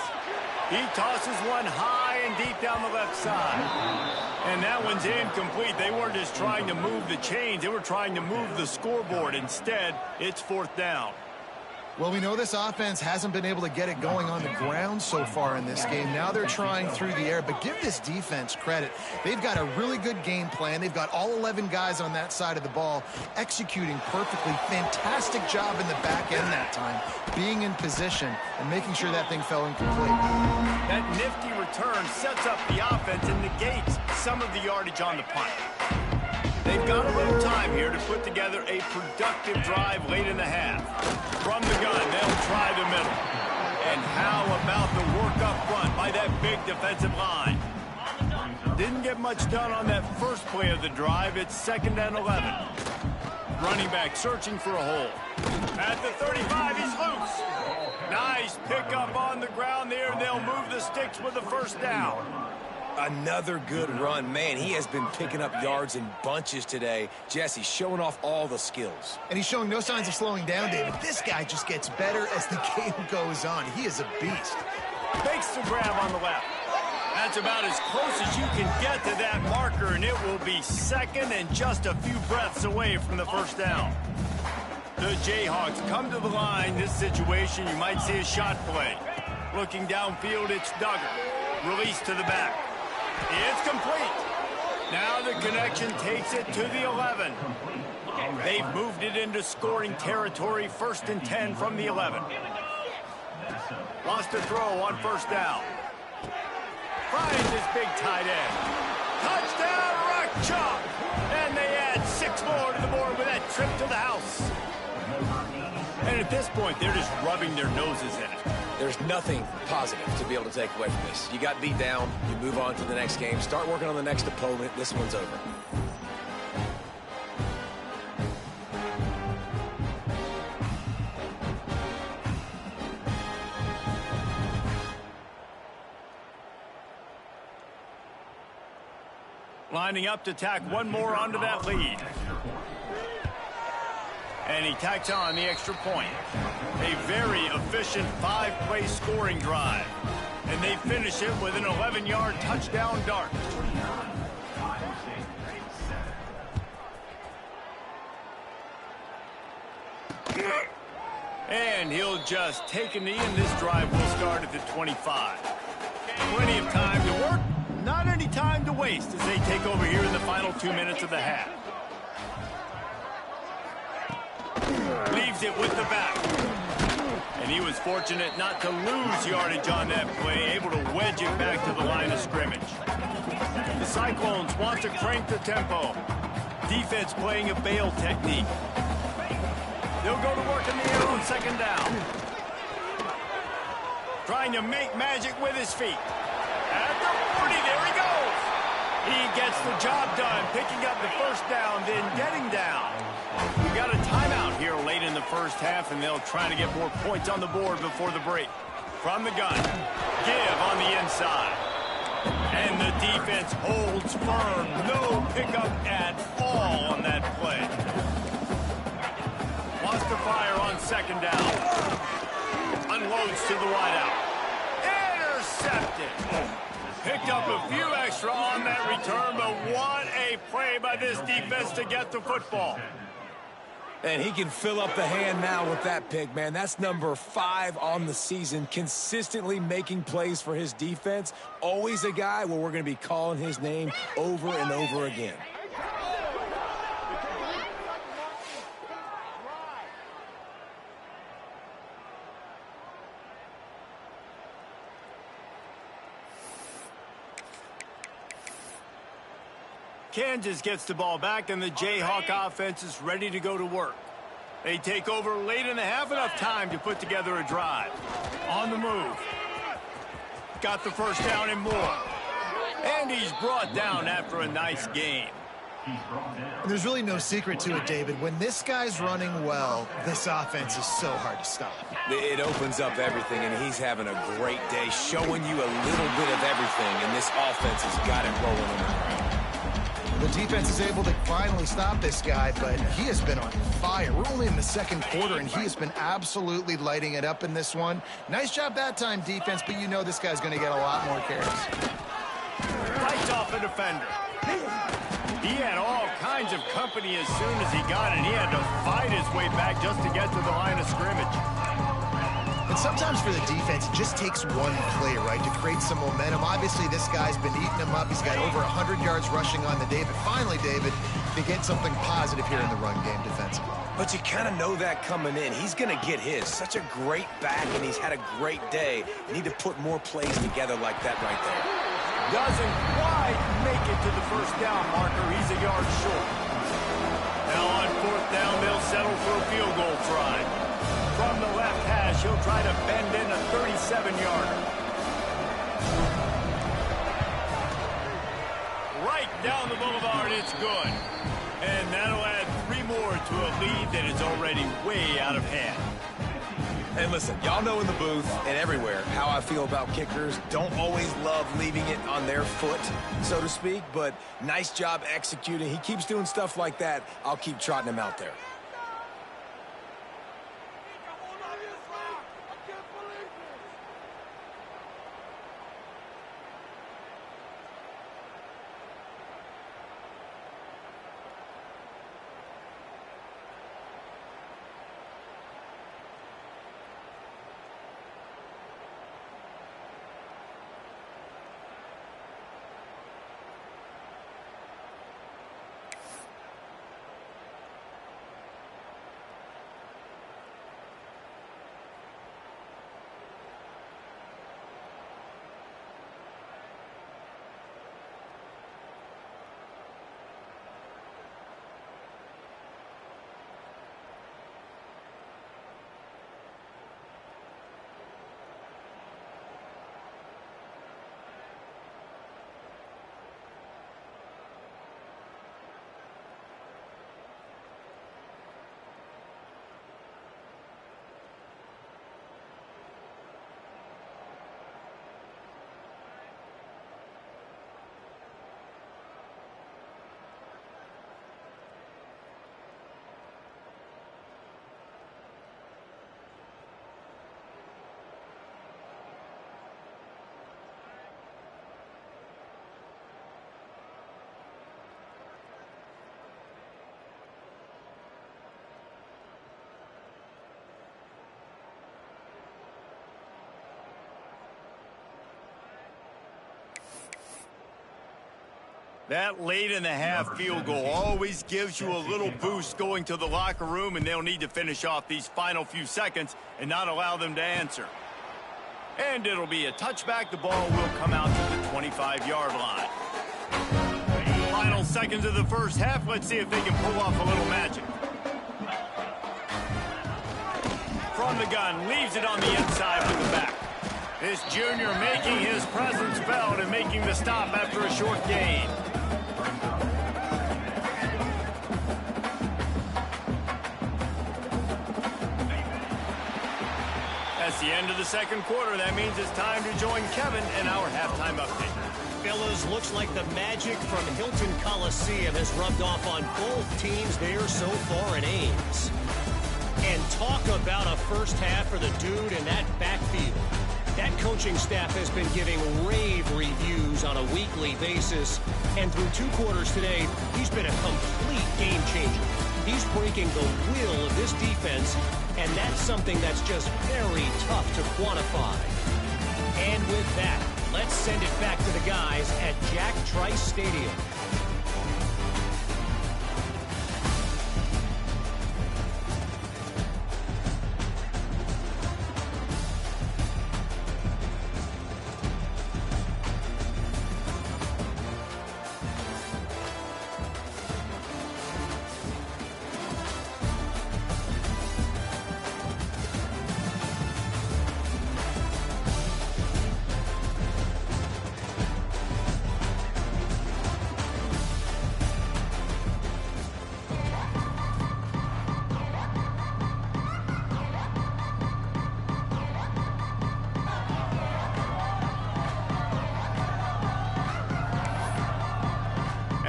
He tosses one high and deep down the left side. And that one's incomplete. They weren't just trying to move the chains. They were trying to move the scoreboard. Instead, it's 4th down. Well, we know this offense hasn't been able to get it going on the ground so far in this game. Now they're trying through the air, but give this defense credit. They've got a really good game plan. They've got all 11 guys on that side of the ball executing perfectly. Fantastic job in the back end that time, being in position and making sure that thing fell incomplete. That nifty return sets up the offense and negates some of the yardage on the punt. They've got a little time here to put together a productive drive late in the half. From the gun, they'll try the middle. And how about the work up front by that big defensive line? Didn't get much done on that first play of the drive. It's 2nd and 11. Running back searching for a hole. At the 35, he's loose. Nice pickup on the ground there, and they'll move the sticks with the first down. Another good run. Man, he has been picking up yards in bunches today. Jesse showing off all the skills. And he's showing no signs of slowing down, David. This guy just gets better as the game goes on. He is a beast. Makes the grab on the left. That's about as close as you can get to that marker, and it will be 2nd and just a few breaths away from the first down. The Jayhawks come to the line. This situation, you might see a shot play. Looking downfield, it's Duggar. Release to the back. It's complete. Now the connection takes it to the 11. They've moved it into scoring territory. 1st and 10 from the 11. Wants to throw on 1st down. Finds his big tight end. Touchdown, Rock Chalk! And they add 6 more to the board with that trip to the house. And at this point, they're just rubbing their noses in it. There's nothing positive to be able to take away from this. You got beat down, you move on to the next game, start working on the next opponent. This one's over. Lining up to tack one more onto that lead. And he tacks on the extra point. A very efficient 5-play scoring drive. And they finish it with an 11-yard touchdown dart. And he'll just take a knee, and this drive will start at the 25. Plenty of time to work, not any time to waste as they take over here in the final 2 minutes of the half. Leaves it with the back. And he was fortunate not to lose yardage on that play, able to wedge it back to the line of scrimmage. The Cyclones want to crank the tempo. Defense playing a bail technique. They'll go to work in the air on second down. Trying to make magic with his feet. At the 40, there he goes. He gets the job done, picking up the first down, then getting down. We got a timeout here late in the first half, and they'll try to get more points on the board before the break. From the gun, give on the inside. And the defense holds firm. No pickup at all on that play. Wants to fire on second down. Unloads to the wideout. Intercepted. Picked up a few extra on that return, but what a play by this defense to get the football. And he can fill up the hand now with that pick, man. That's number 5 on the season, consistently making plays for his defense. Always a guy where we're going to be calling his name over and over again. Kansas gets the ball back, and the Jayhawk offense is ready to go to work. They take over late in the half, enough time to put together a drive. On the move. Got the first down and more. And he's brought down after a nice game. There's really no secret to it, David. When this guy's running well, this offense is so hard to stop. It opens up everything, and he's having a great day, showing you a little bit of everything, and this offense has got it rolling on the ground. The defense is able to finally stop this guy, but he has been on fire. We're only in the second quarter, and he has been absolutely lighting it up in this one. Nice job that time, defense, but you know this guy's going to get a lot more carries. Fights off a defender. He had all kinds of company as soon as he got it. He had to fight his way back just to get to the line of scrimmage. And sometimes for the defense, it just takes one play, right, to create some momentum. Obviously, this guy's been eating him up. He's got over 100 yards rushing on the day. But finally, David, they get something positive here in the run game defensively. But you kind of know that coming in. He's going to get his. Such a great back, and he's had a great day. You need to put more plays together like that right there. Doesn't quite make it to the first down marker. He's a yard short. Now on fourth down, they'll settle for a field goal try. From the left hash, he'll try to bend in a 37-yarder. Right down the boulevard, it's good. And that'll add 3 more to a lead that is already way out of hand. And listen, y'all know in the booth and everywhere how I feel about kickers. Don't always love leaving it on their foot, so to speak, but nice job executing. He keeps doing stuff like that. I'll keep trotting him out there. That late in the half field goal always gives you a little boost going to the locker room, and they'll need to finish off these final few seconds and not allow them to answer. And it'll be a touchback. The ball will come out to the 25-yard line. Final seconds of the first half. Let's see if they can pull off a little magic. from the gun, leaves it on the inside with the back. This junior making his presence felt and making the stop after a short gain. That's the end of the second quarter. That means it's time to join Kevin in our halftime update. Fellas, looks like the magic from Hilton Coliseum has rubbed off on both teams there so far in Ames. And talk about a first half for the dude in that backfield. That coaching staff has been giving rave reviews on a weekly basis. And through 2 quarters today, he's been a complete game changer. He's breaking the will of this defense, and that's something that's just very tough to quantify. And with that, let's send it back to the guys at Jack Trice Stadium.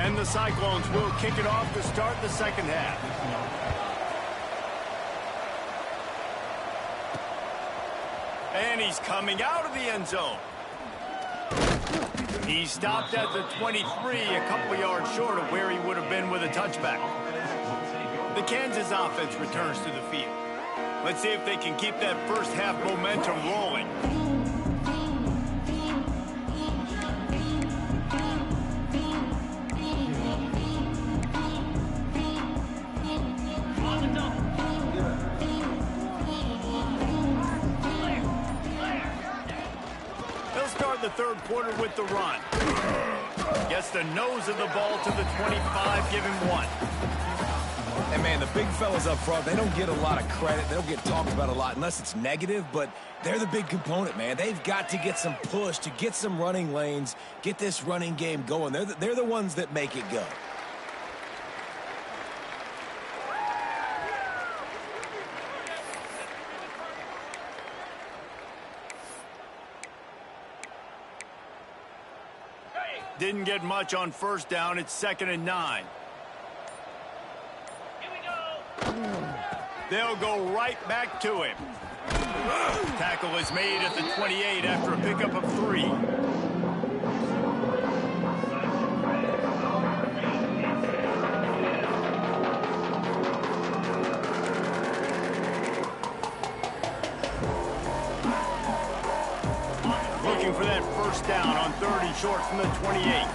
And the Cyclones will kick it off to start the second half. And he's coming out of the end zone. He stopped at the 23, a couple yards short of where he would have been with a touchback. The Kansas offense returns to the field. Let's see if they can keep that first half momentum rolling. The third quarter with the run. Gets the nose of the ball to the 25, give him 1. And man, the big fellas up front, they don't get a lot of credit. They don't get talked about a lot unless it's negative, but they're the big component, man. They've got to get some push, to get some running lanes, get this running game going. They're the ones that make it go. Didn't get much on first down. It's 2nd and 9. Here we go. They'll go right back to him. Tackle is made at the 28 after a pickup of 3. Looking for that first down on 3rd and short from the 28.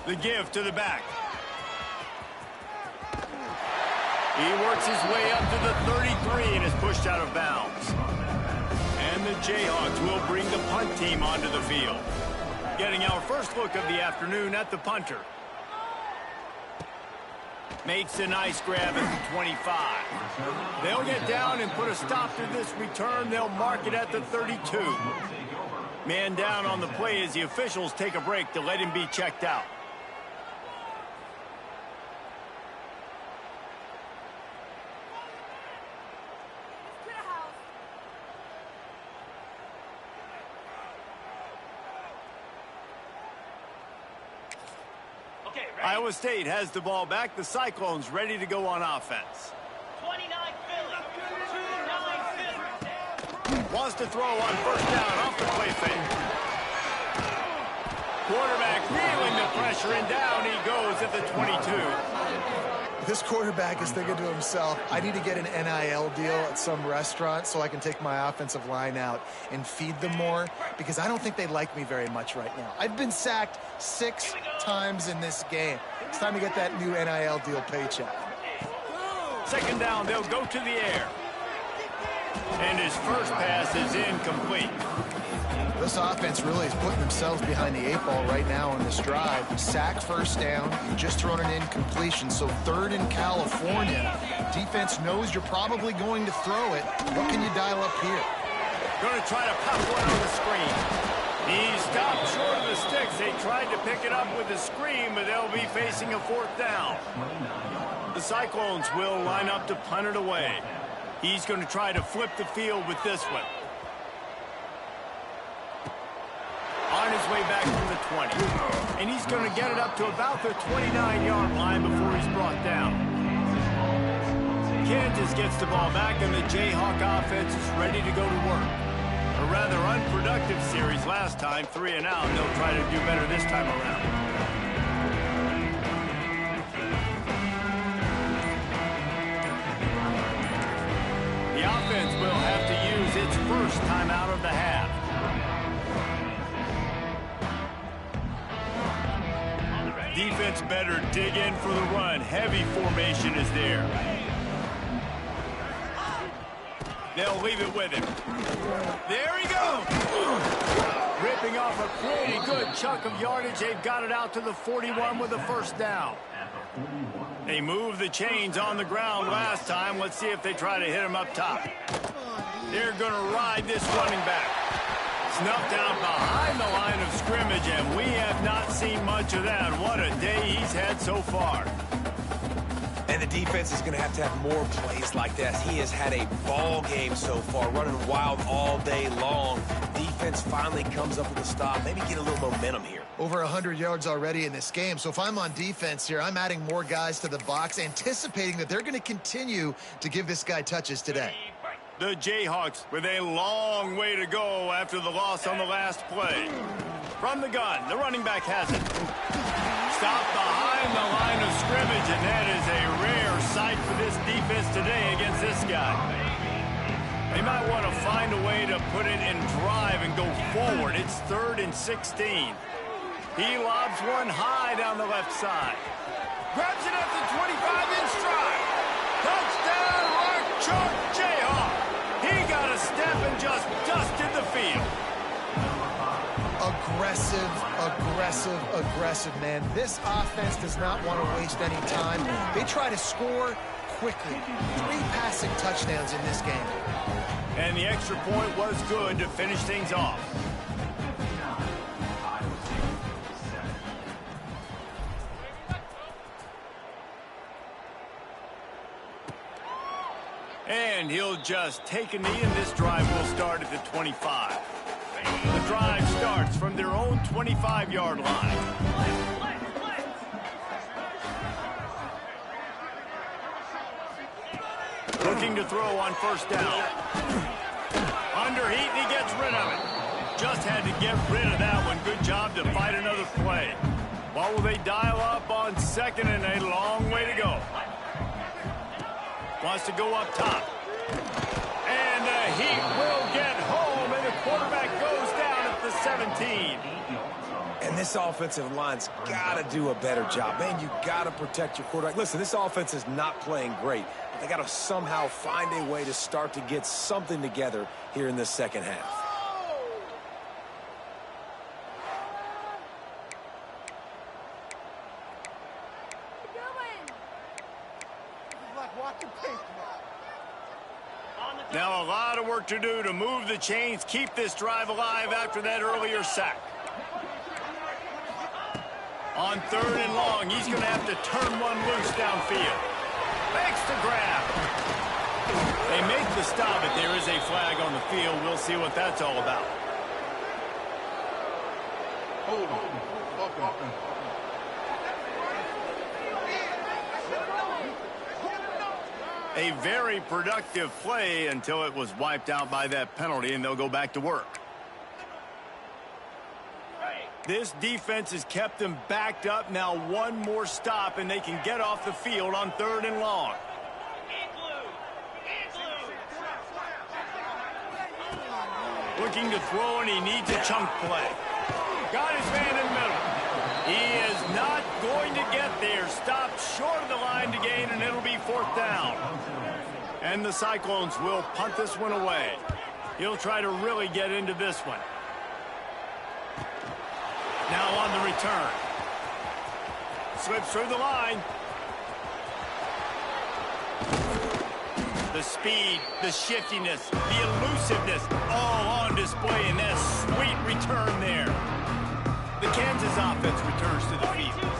The give to the back. He works his way up to the 33 and is pushed out of bounds. And the Jayhawks will bring the punt team onto the field. Getting our first look of the afternoon at the punter. Makes a nice grab at the 25. They'll get down and put a stop to this return. They'll mark it at the 32. Man down on the play as the officials take a break to let him be checked out. Iowa State has the ball back. The Cyclones ready to go on offense. 29 Philly. 29 Philly. Wants to throw on first down off the play fake. Quarterback feeling the pressure, and down he goes at the 22. This quarterback is thinking to himself, I need to get an NIL deal at some restaurant so I can take my offensive line out and feed them more, because I don't think they like me very much right now. I've been sacked 6 times in this game. It's time to get that new NIL deal paycheck. 2nd down, they'll go to the air. And his first pass is incomplete. This offense really is putting themselves behind the 8 ball right now on this drive. Sack, first down. You've just thrown an incompletion, so 3rd in California. Defense knows you're probably going to throw it. What can you dial up here? Going to try to pop one on the screen. He stopped short of the sticks. They tried to pick it up with the screen, but they'll be facing a 4th down. The Cyclones will line up to punt it away. He's going to try to flip the field with this one. On his way back from the 20. And he's going to get it up to about the 29-yard line before he's brought down. Kansas gets the ball back, and the Jayhawk offense is ready to go to work. A rather unproductive series last time, 3 and out. They'll try to do better this time around. The offense will have to use its first timeout of the half. Defense better dig in for the run. Heavy formation is there. They'll leave it with him. There he goes! Ripping off a pretty good chunk of yardage. They've got it out to the 41 with a 1st down. They moved the chains on the ground last time. Let's see if they try to hit him up top. They're going to ride this running back. Snuffed out behind the line of scrimmage, and we have not seen much of that. What a day he's had so far. And the defense is going to have more plays like that. He has had a ball game so far, running wild all day long. Defense finally comes up with a stop. Maybe get a little momentum here. Over 100 yards already in this game. So if I'm on defense here, I'm adding more guys to the box, anticipating that they're going to continue to give this guy touches today. The Jayhawks with a long way to go after the loss on the last play. From the gun, the running back has it. Stopped behind the line of scrimmage, and that is a rare sight for this defense today against this guy. They might want to find a way to put it in drive and go forward. It's 3rd and 16. He lobs one high down the left side. Grabs it at the 25-inch stride. Touchdown, Rock Chalk Jayhawk. He got a step and just dusted the field. Aggressive, man. This offense does not want to waste any time. They try to score quickly. 3 passing touchdowns in this game. And the extra point was good to finish things off. And he'll just take a knee, and this drive will start at the 25. The drive starts from their own 25-yard line. Looking to throw on 1st down. Under heat, and he gets rid of it. Just had to get rid of that one. Good job to fight another play. What will they dial up on 2nd and a long way to go? Wants to go up top. And the Heat will get home, and the quarterback goes down at the 17. And this offensive line's got to do a better job. Man, you got to protect your quarterback. Listen, this offense is not playing great. They got to somehow find a way to start to get something together here in the second half. Now a lot of work to do to move the chains, keep this drive alive after that earlier sack. On 3rd and long, he's going to have to turn one loose downfield. Makes the grab. They make the stop, but there is a flag on the field. We'll see what that's all about. A very productive play until it was wiped out by that penalty, and they'll go back to work. This defense has kept them backed up. Now one more stop, and they can get off the field on 3rd and long. Looking to throw, and he needs a chunk play. Got his man in the middle. He is not going to get there. Stopped short of the line to gain, and it'll be 4th down. And the Cyclones will punt this one away. He'll try to really get into this one. Now on the return. Slips through the line. The speed, the shiftiness, the elusiveness, all on display in that sweet return there. The Kansas offense returns to the field.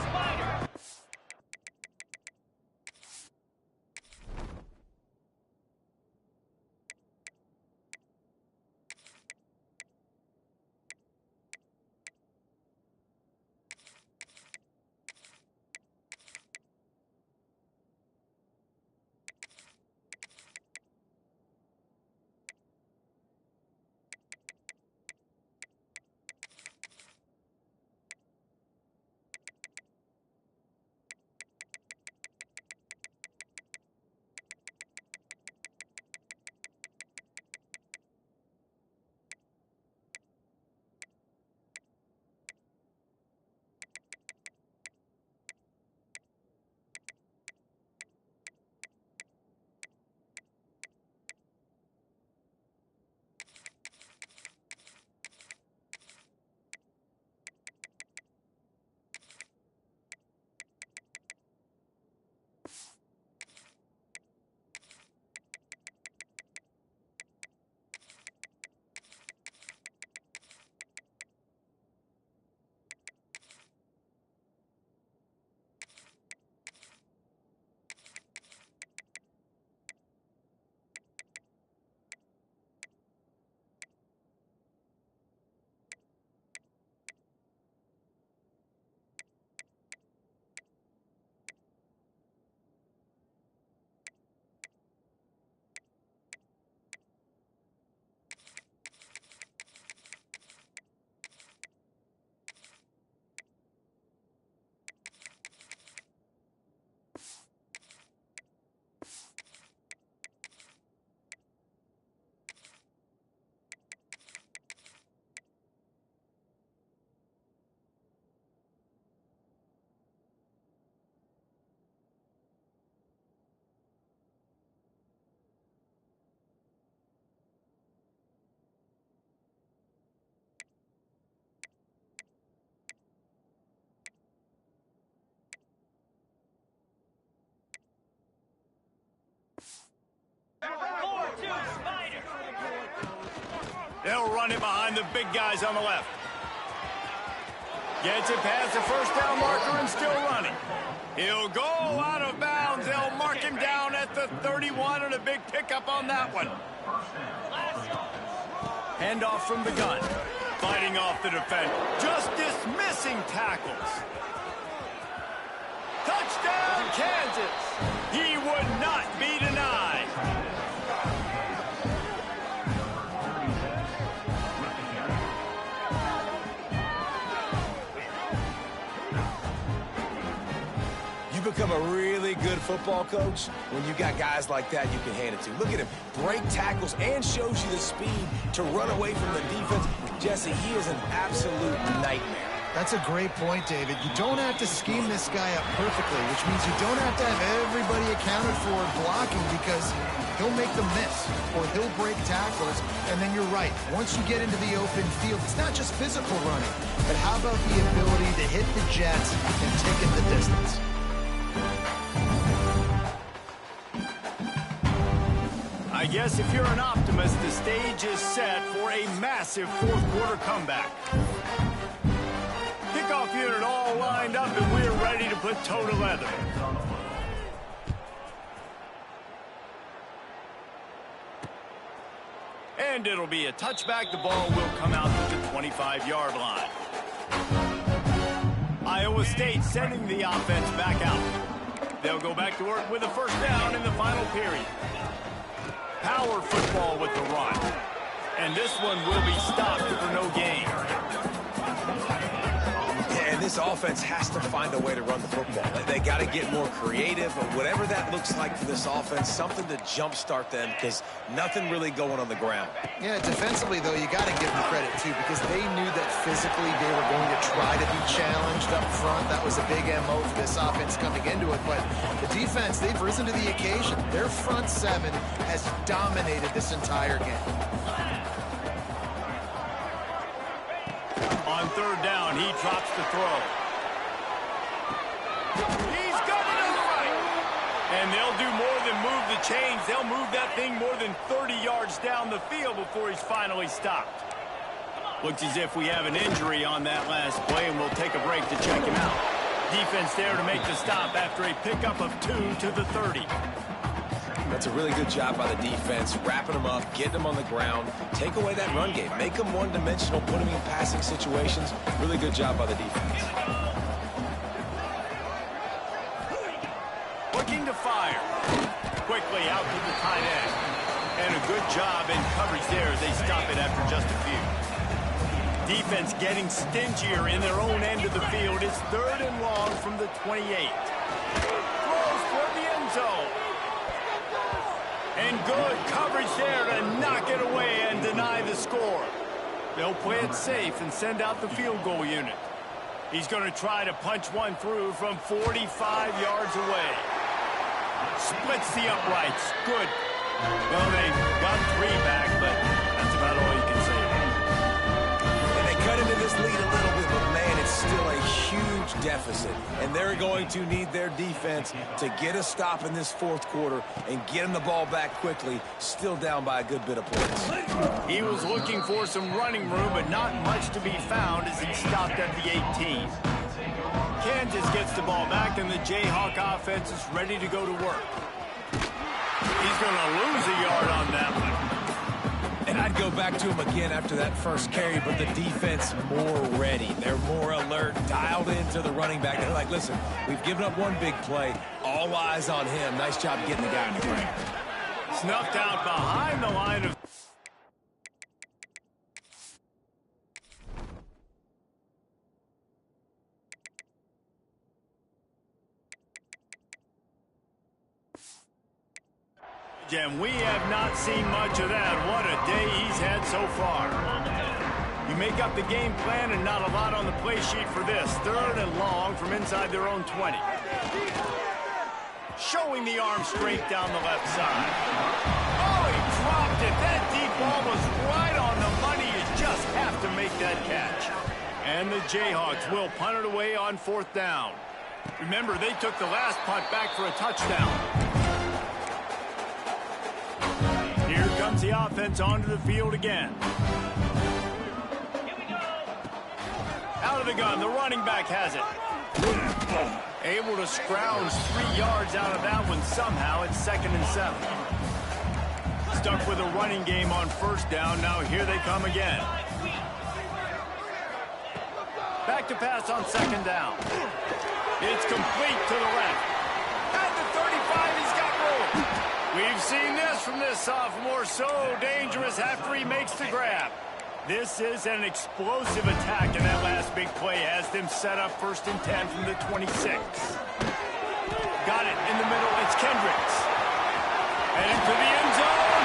They'll run it behind the big guys on the left. Gets it past the first down marker and still running. He'll go out of bounds. They'll mark him down at the 31 and a big pickup on that one. Handoff from the gun. Fighting off the defender. Just dismissing tackles. Touchdown, Kansas. He would not be denied. Become a really good football coach when you got guys like that you can hand it to. Look at him, break tackles and shows you the speed to run away from the defense. Jesse, he is an absolute nightmare. That's a great point, David. You don't have to scheme this guy up perfectly, which means you don't have to have everybody accounted for blocking, because he'll make them miss or he'll break tackles. And then you're right, once you get into the open field, it's not just physical running, but how about the ability to hit the jets and take it the distance? I guess if you're an optimist, the stage is set for a massive fourth-quarter comeback. Kickoff unit all lined up, and we're ready to put toe to leather. And it'll be a touchback. The ball will come out to the 25-yard line. Iowa State sending the offense back out. They'll go back to work with a first down in the final period. Power football with the run. And this one will be stopped for no gain. And this offense has to find a way to run the football. They got to get more creative, or whatever that looks like for this offense, something to jumpstart them, because nothing really going on the ground. Yeah, defensively, though, you got to give them credit, too, because they knew that physically they were going to try to be challenged up front. That was a big MO for this offense coming into it. But the defense, they've risen to the occasion. Their front seven has dominated this entire game. On third down, he drops the throw. He's got it on the right. And they'll do more than move the chains. They'll move that thing more than 30 yards down the field before he's finally stopped. Looks as if we have an injury on that last play, and we'll take a break to check him out. Defense there to make the stop after a pickup of 2 to the 30. That's a really good job by the defense, wrapping them up, getting them on the ground, take away that run game, make them one-dimensional, put them in passing situations. Really good job by the defense. Looking to fire. Quickly out to the tight end. And a good job in coverage there as they stop it after just a few. Defense getting stingier in their own end of the field. It's 3rd and long from the 28. Throws toward the end zone. And good coverage there to knock it away and deny the score. They'll play it safe and send out the field goal unit. He's going to try to punch one through from 45 yards away. Splits the uprights. Good. Well, they got 3 back, but that's about all you can say. And they cut into this lead a little bit, but man, it's still a huge deficit. And they're going to need their defense to get a stop in this 4th quarter and get them the ball back quickly, still down by a good bit of points. He was looking for some running room, but not much to be found as he stopped at the 18. Kansas gets the ball back, and the Jayhawk offense is ready to go to work. He's going to lose a yard on that one. And I'd go back to him again after that first carry, but the defense more ready. They're more alert, dialed into the running back. They're like, listen, we've given up one big play. All eyes on him. Nice job getting the guy on the ground. Snuffed out behind the line of... And we have not seen much of that. What a day he's had so far. You make up the game plan and not a lot on the play sheet for this. 3rd and long from inside their own 20. Showing the arm straight down the left side. Oh, he dropped it. That deep ball was right on the money. You just have to make that catch. And the Jayhawks will punt it away on 4th down. Remember, they took the last punt back for a touchdown. Here comes the offense onto the field again. Out of the gun, the running back has it. Able to scrounge 3 yards out of that one somehow. It's 2nd and 7. Stuck with a running game on 1st down. Now here they come again. Back to pass on 2nd down. It's complete to the left. At the 35, he's got room. We've seen this from this sophomore, so dangerous after he makes the grab. This is an explosive attack, and that last big play has them set up 1st and 10 from the 26. Got it in the middle. It's Kendricks. And into the end zone.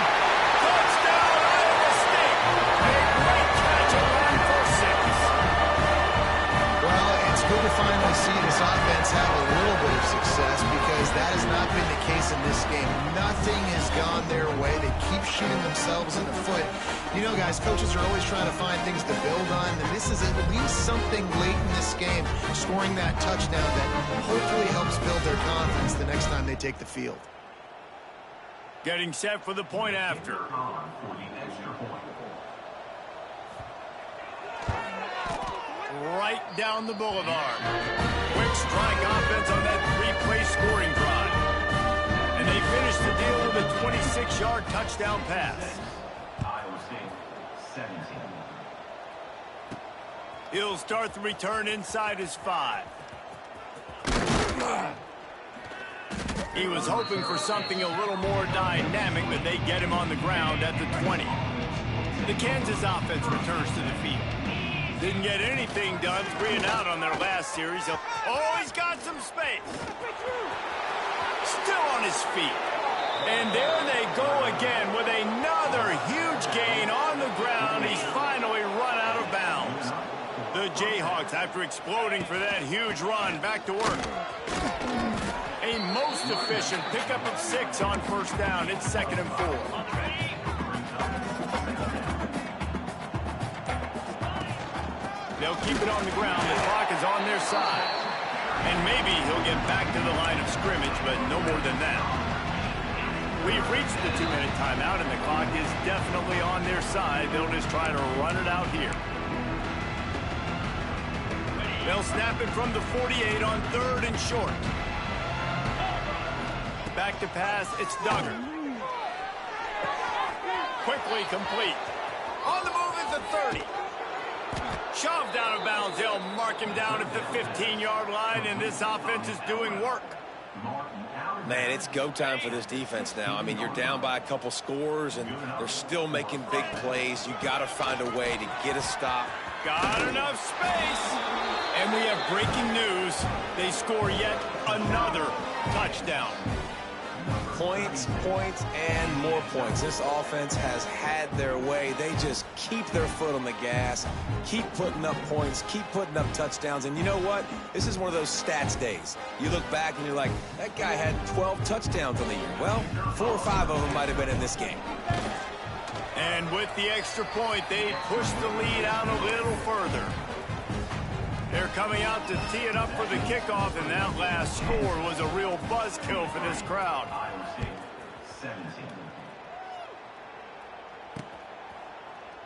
Touchdown, Iowa State. A great catch and run for 6. Well, it's good to finally see this offense have a little bit of success because that has not been the case in this game. Nothing has gone their way. They keep shooting themselves in the foot. You know, guys, coaches are always trying to find things to build on, and this is at least something late in this game, scoring that touchdown that hopefully helps build their confidence the next time they take the field. Getting set for the point after. Right down the boulevard. Quick strike offense on that 3-play scoring drive. And they finish the deal with a 26-yard touchdown pass. He'll start the return inside his 5. He was hoping for something a little more dynamic, but they get him on the ground at the 20. The Kansas offense returns to the field. Didn't get anything done, 3 and out on their last series. Oh, he's got some space. Still on his feet. And there they go again with another huge gain on the ground. He's finally run out of bounds. The Jayhawks, after exploding for that huge run, back to work. A most efficient pickup of 6 on 1st down. It's 2nd and 4. They'll keep it on the ground. The clock is on their side. And maybe he'll get back to the line of scrimmage, but no more than that. We've reached the 2-minute timeout, and the clock is definitely on their side. They'll just try to run it out here. They'll snap it from the 48 on 3rd and short. Back to pass, it's Duggar. Quickly complete. On the move is the 30. Shoved out of bounds. They'll mark him down at the 15-yard line, and this offense is doing work. Man, it's go time for this defense now. I mean, you're down by a couple scores, and they're still making big plays. You got to find a way to get a stop. Got enough space. And we have breaking news. They score yet another touchdown. Points, points, and more points. This offense has had their way. They just keep their foot on the gas, keep putting up points, keep putting up touchdowns. And you know what? This is one of those stats days. You look back and you're like, that guy had 12 touchdowns on the year. Well, 4 or 5 of them might have been in this game. And with the extra point, they push the lead out a little further. They're coming out to tee it up for the kickoff, and that last score was a real buzzkill for this crowd.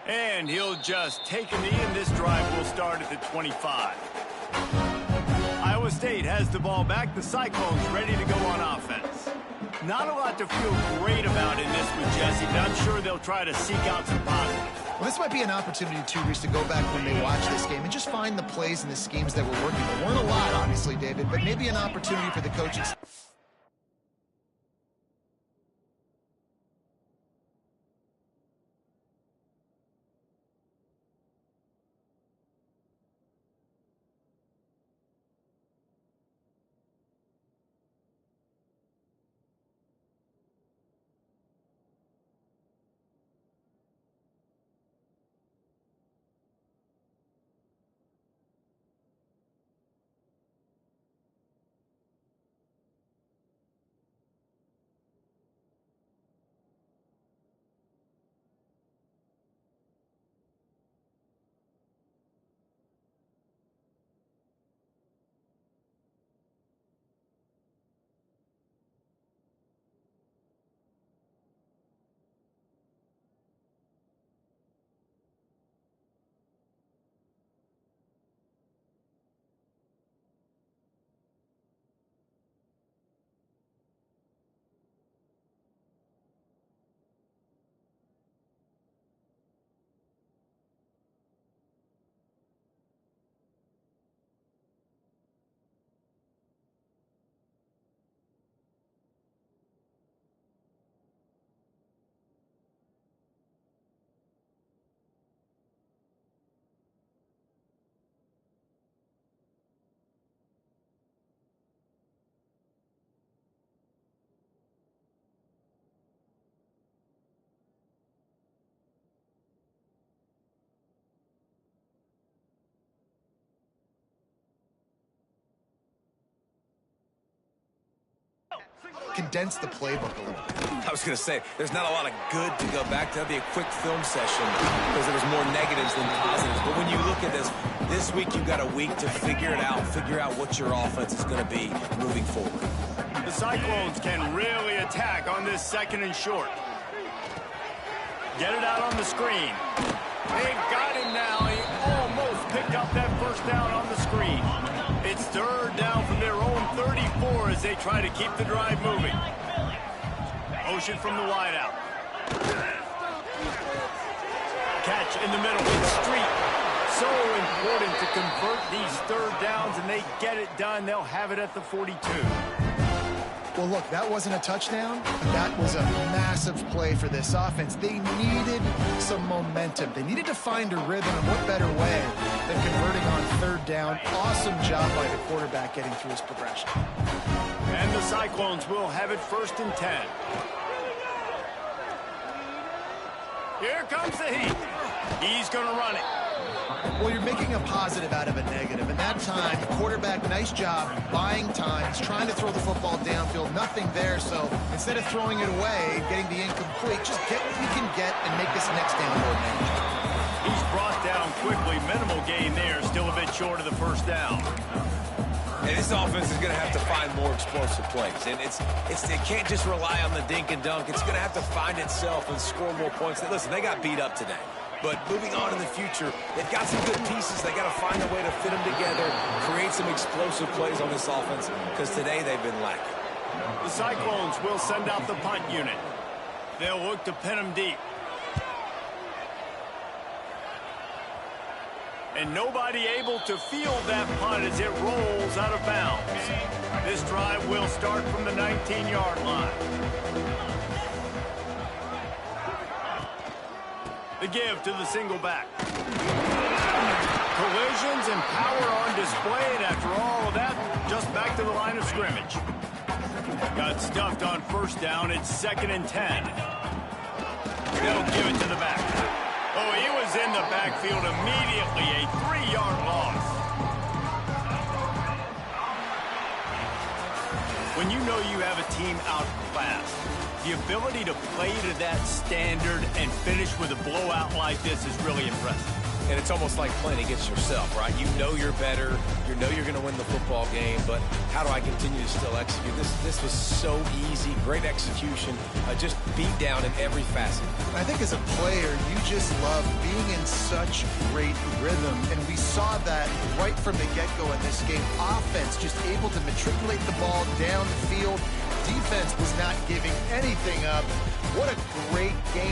And he'll just take a knee, and this drive will start at the 25. Iowa State has the ball back. The Cyclones ready to go on offense. Not a lot to feel great about in this with Jesse, but I'm sure they'll try to seek out some positives. Well, this might be an opportunity, too, Reese, to go back when they watch this game and just find the plays and the schemes that were working. There weren't a lot, obviously, David, but maybe an opportunity for the coaching staff. Condense the playbook a little bit. I was going to say, there's not a lot of good to go back to. That'd be a quick film session because there was more negatives than positives. But when you look at this week you've got a week to figure it out, figure out what your offense is going to be moving forward. The Cyclones can really attack on this 2nd and short. Get it out on the screen. They've got him now. He almost picked up that first down on the screen. It's 3rd down from their own 34 as they try to keep the drive moving. Motion from the wideout. Catch in the middle with Street. So important to convert these 3rd downs, and they get it done. They'll have it at the 42. Well, look, that wasn't a touchdown, but that was a massive play for this offense. They needed some momentum. They needed to find a rhythm, and what better way than converting on 3rd down. Awesome job by the quarterback getting through his progression. And the Cyclones will have it 1st and 10. Here comes the heat. He's going to run it. Well, you're making a positive out of a negative. And that time, the quarterback, nice job buying time. He's trying to throw the football downfield. Nothing there. So instead of throwing it away, getting the incomplete, just get what you can get and make this next down more manageable. He's brought down quickly. Minimal gain there, still a bit short of the first down. And this offense is going to have to find more explosive plays. And it can't just rely on the dink and dunk. It's going to have to find itself and score more points. Listen, they got beat up today. But moving on in the future, they've got some good pieces. They got to find a way to fit them together, create some explosive plays on this offense, because today they've been lacking. The Cyclones will send out the punt unit. They'll look to pin them deep. And nobody able to field that punt as it rolls out of bounds. This drive will start from the 19-yard line. The give to the single back. Collisions and power on display, and after all of that, just back to the line of scrimmage. Got stuffed on first down. It's 2nd and 10. They'll give it to the back. Oh, he was in the backfield immediately. A 3-yard loss. When you know you have a team outclassed, the ability to play to that standard and finish with a blowout like this is really impressive. And it's almost like playing against yourself, right? You know you're better. You know you're going to win the football game, but how do I continue to still execute? This was so easy. Great execution. Just beat down in every facet. I think as a player, you just love being in such great rhythm, and we saw that right from the get-go in this game. Offense just able to matriculate the ball down the field. Defense was not giving anything up. What a great game.